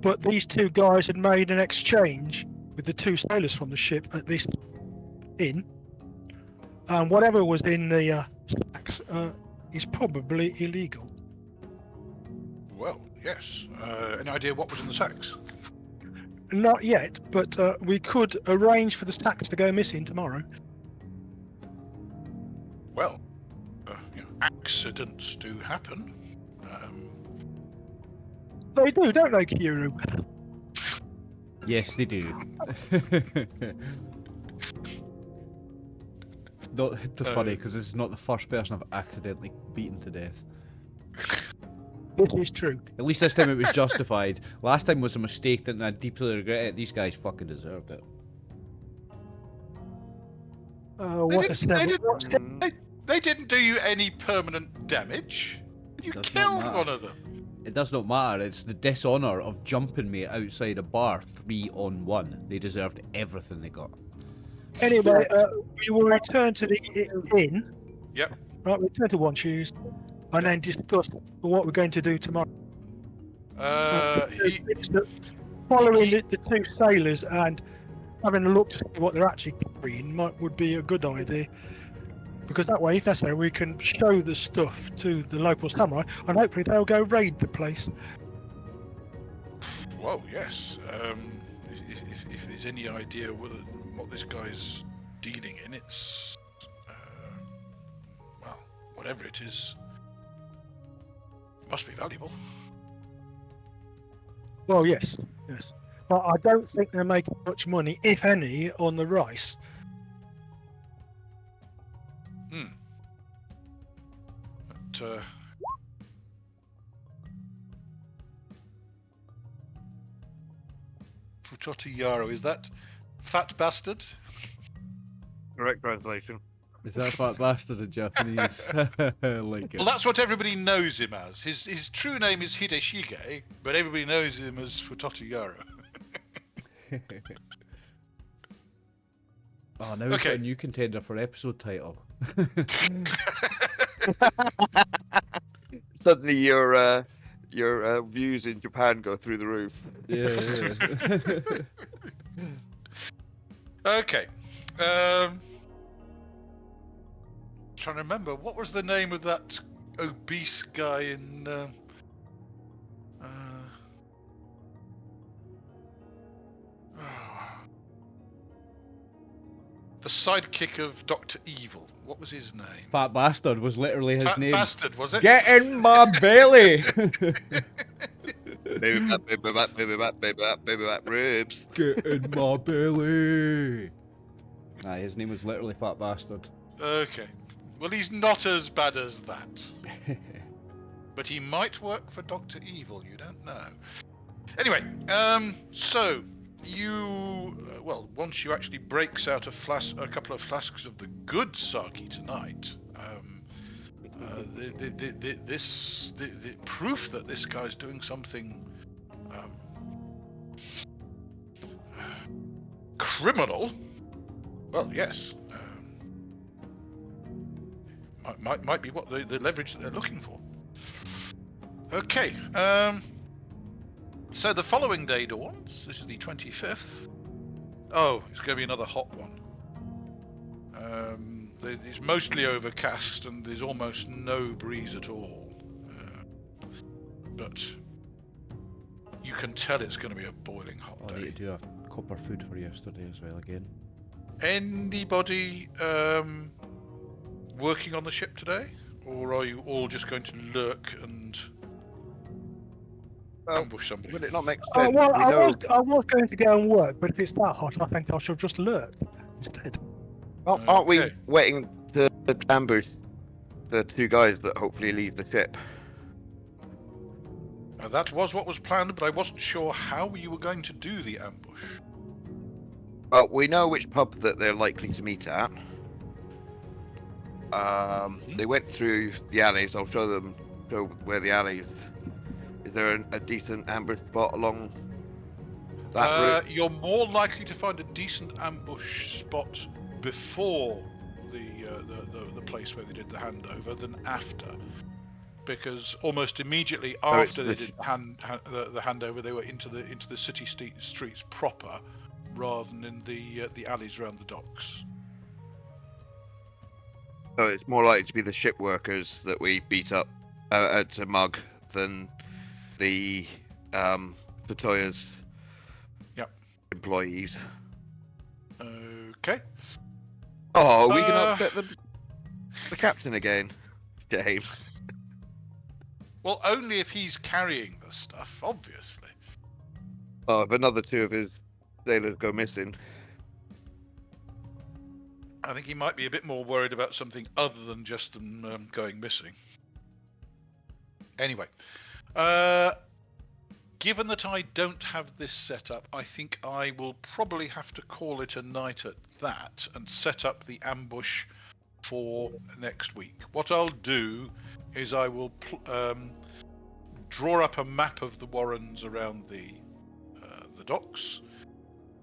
but these two guys had made an exchange with the two sailors from the ship at this inn. Whatever was in the sacks is probably illegal. Well, yes. Any idea what was in the sacks? Not yet, but we could arrange for the sacks to go missing tomorrow. Well, accidents do happen. They do, don't they, Kyūryū? Yes, they do. No, it's funny because it's not the first person I've accidentally beaten to death. This is true. At least this time it was justified. Last time was a mistake and I deeply regret it. These guys fucking deserved it. They didn't do you any permanent damage. You killed one of them. It does not matter. It's the dishonour of jumping me outside a bar 3-on-1. They deserved everything they got. Anyway, we will return to the inn. Yep. Right, return to One Shoes, and then discuss what we're going to do tomorrow. Following the two sailors and having a look to see what they're actually carrying would be a good idea. Because that way, if necessary, we can show the stuff to the local samurai, and hopefully they'll go raid the place. Well, yes. If there's any idea what this guy's dealing in, it's well, whatever it is, must be valuable. Well, yes. But I don't think they're making much money, if any, on the rice. But Futotiyaro, is that fat bastard? Correct translation. Is that fat bastard in Japanese? Like Well, that's what everybody knows him as. His true name is Hideshige, but everybody knows him as Futotiyaro. Oh, now we've got a new contender for episode title. Suddenly your views in Japan go through the roof. Yeah. Okay. Trying to remember, what was the name of that obese guy in the sidekick of Dr. Evil? What was his name? Fat bastard was literally his name. Fat bastard, was it? Get in my belly! Baby back, baby back, baby back, baby back, baby back, ribs. Get in my belly! Nah, his name was literally Fat Bastard. Okay. Well, he's not as bad as that. But he might work for Dr. Evil, you don't know. Anyway, so you, well, once you actually breaks out a couple of flasks of the good sake tonight, the proof that this guy's doing something criminal, well, yes, might be what the leverage that they're looking for. Okay, so the following day dawns. This is the 25th. Oh, it's going to be another hot one. It's mostly overcast and there's almost no breeze at all. But you can tell it's going to be a boiling hot day. I need to do a copper food for yesterday as well again. Anybody working on the ship today? Or are you all just going to lurk and ambush somebody? Would it not make sense? Well, I was going to go and work, but if it's that hot, I think I shall just lurk instead. Aren't we waiting to ambush the two guys that hopefully leave the ship? That was what was planned, but I wasn't sure how you were going to do the ambush. Well, we know which pub that they're likely to meet at. They went through the alleys. I'll show where the alleys. Is there a decent ambush spot along That route. You're more likely to find a decent ambush spot before the place where they did the handover than after, because almost immediately Oh, it's after they the- did the handover, they were into the city streets proper, rather than in the alleys around the docks. So it's more likely to be the ship workers that we beat up to mug than the Fatoya's Yep. employees. Okay. Oh, we can Uh, upset the captain again. Shame. Well, only if he's carrying the stuff, obviously. Oh, if another 2 of his sailors go missing. I think he might be a bit more worried about something other than just them going missing. Anyway, given that I don't have this set up, I think I will probably have to call it a night at that and set up the ambush for next week. What I'll do is I will draw up a map of the warrens around the docks,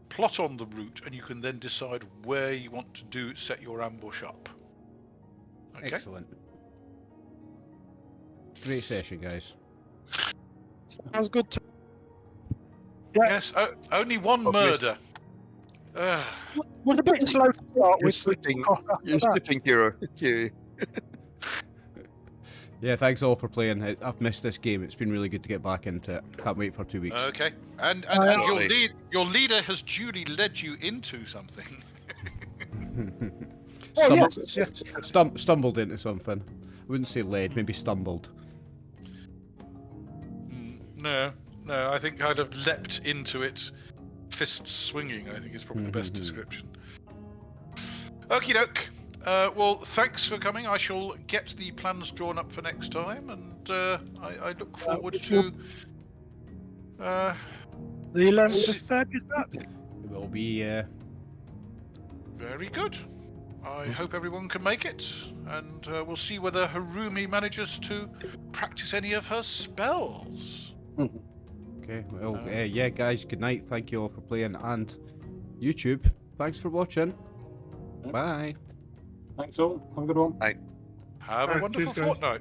plot on the route, and you can then decide where you want to set your ambush up. Okay. Excellent. Great session, guys. Sounds good. Yeah. Yes, only one murder. Was a bit slow to start You're with. slipping. After You're that. slipping, Kyūryū. Yeah, thanks all for playing. I've missed this game. It's been really good to get back into it. Can't wait for 2 weeks. Okay, and Absolutely. your leader has duly led you into something. Oh, Stumbled into something. I wouldn't say led, maybe stumbled. No, I think I'd have leapt into it, fists swinging. I think is probably the best description. Okie doke. Well, thanks for coming. I shall get the plans drawn up for next time, and I look forward to. The 11th of Feb, is that? It will be. Very good. I hope everyone can make it, and we'll see whether Harumi manages to practice any of her spells. Okay, well, yeah, guys, good night. Thank you all for playing, and YouTube, thanks for watching. Bye. Thanks all. Have a good one. Have a Alright, wonderful cheers, guys. fortnight.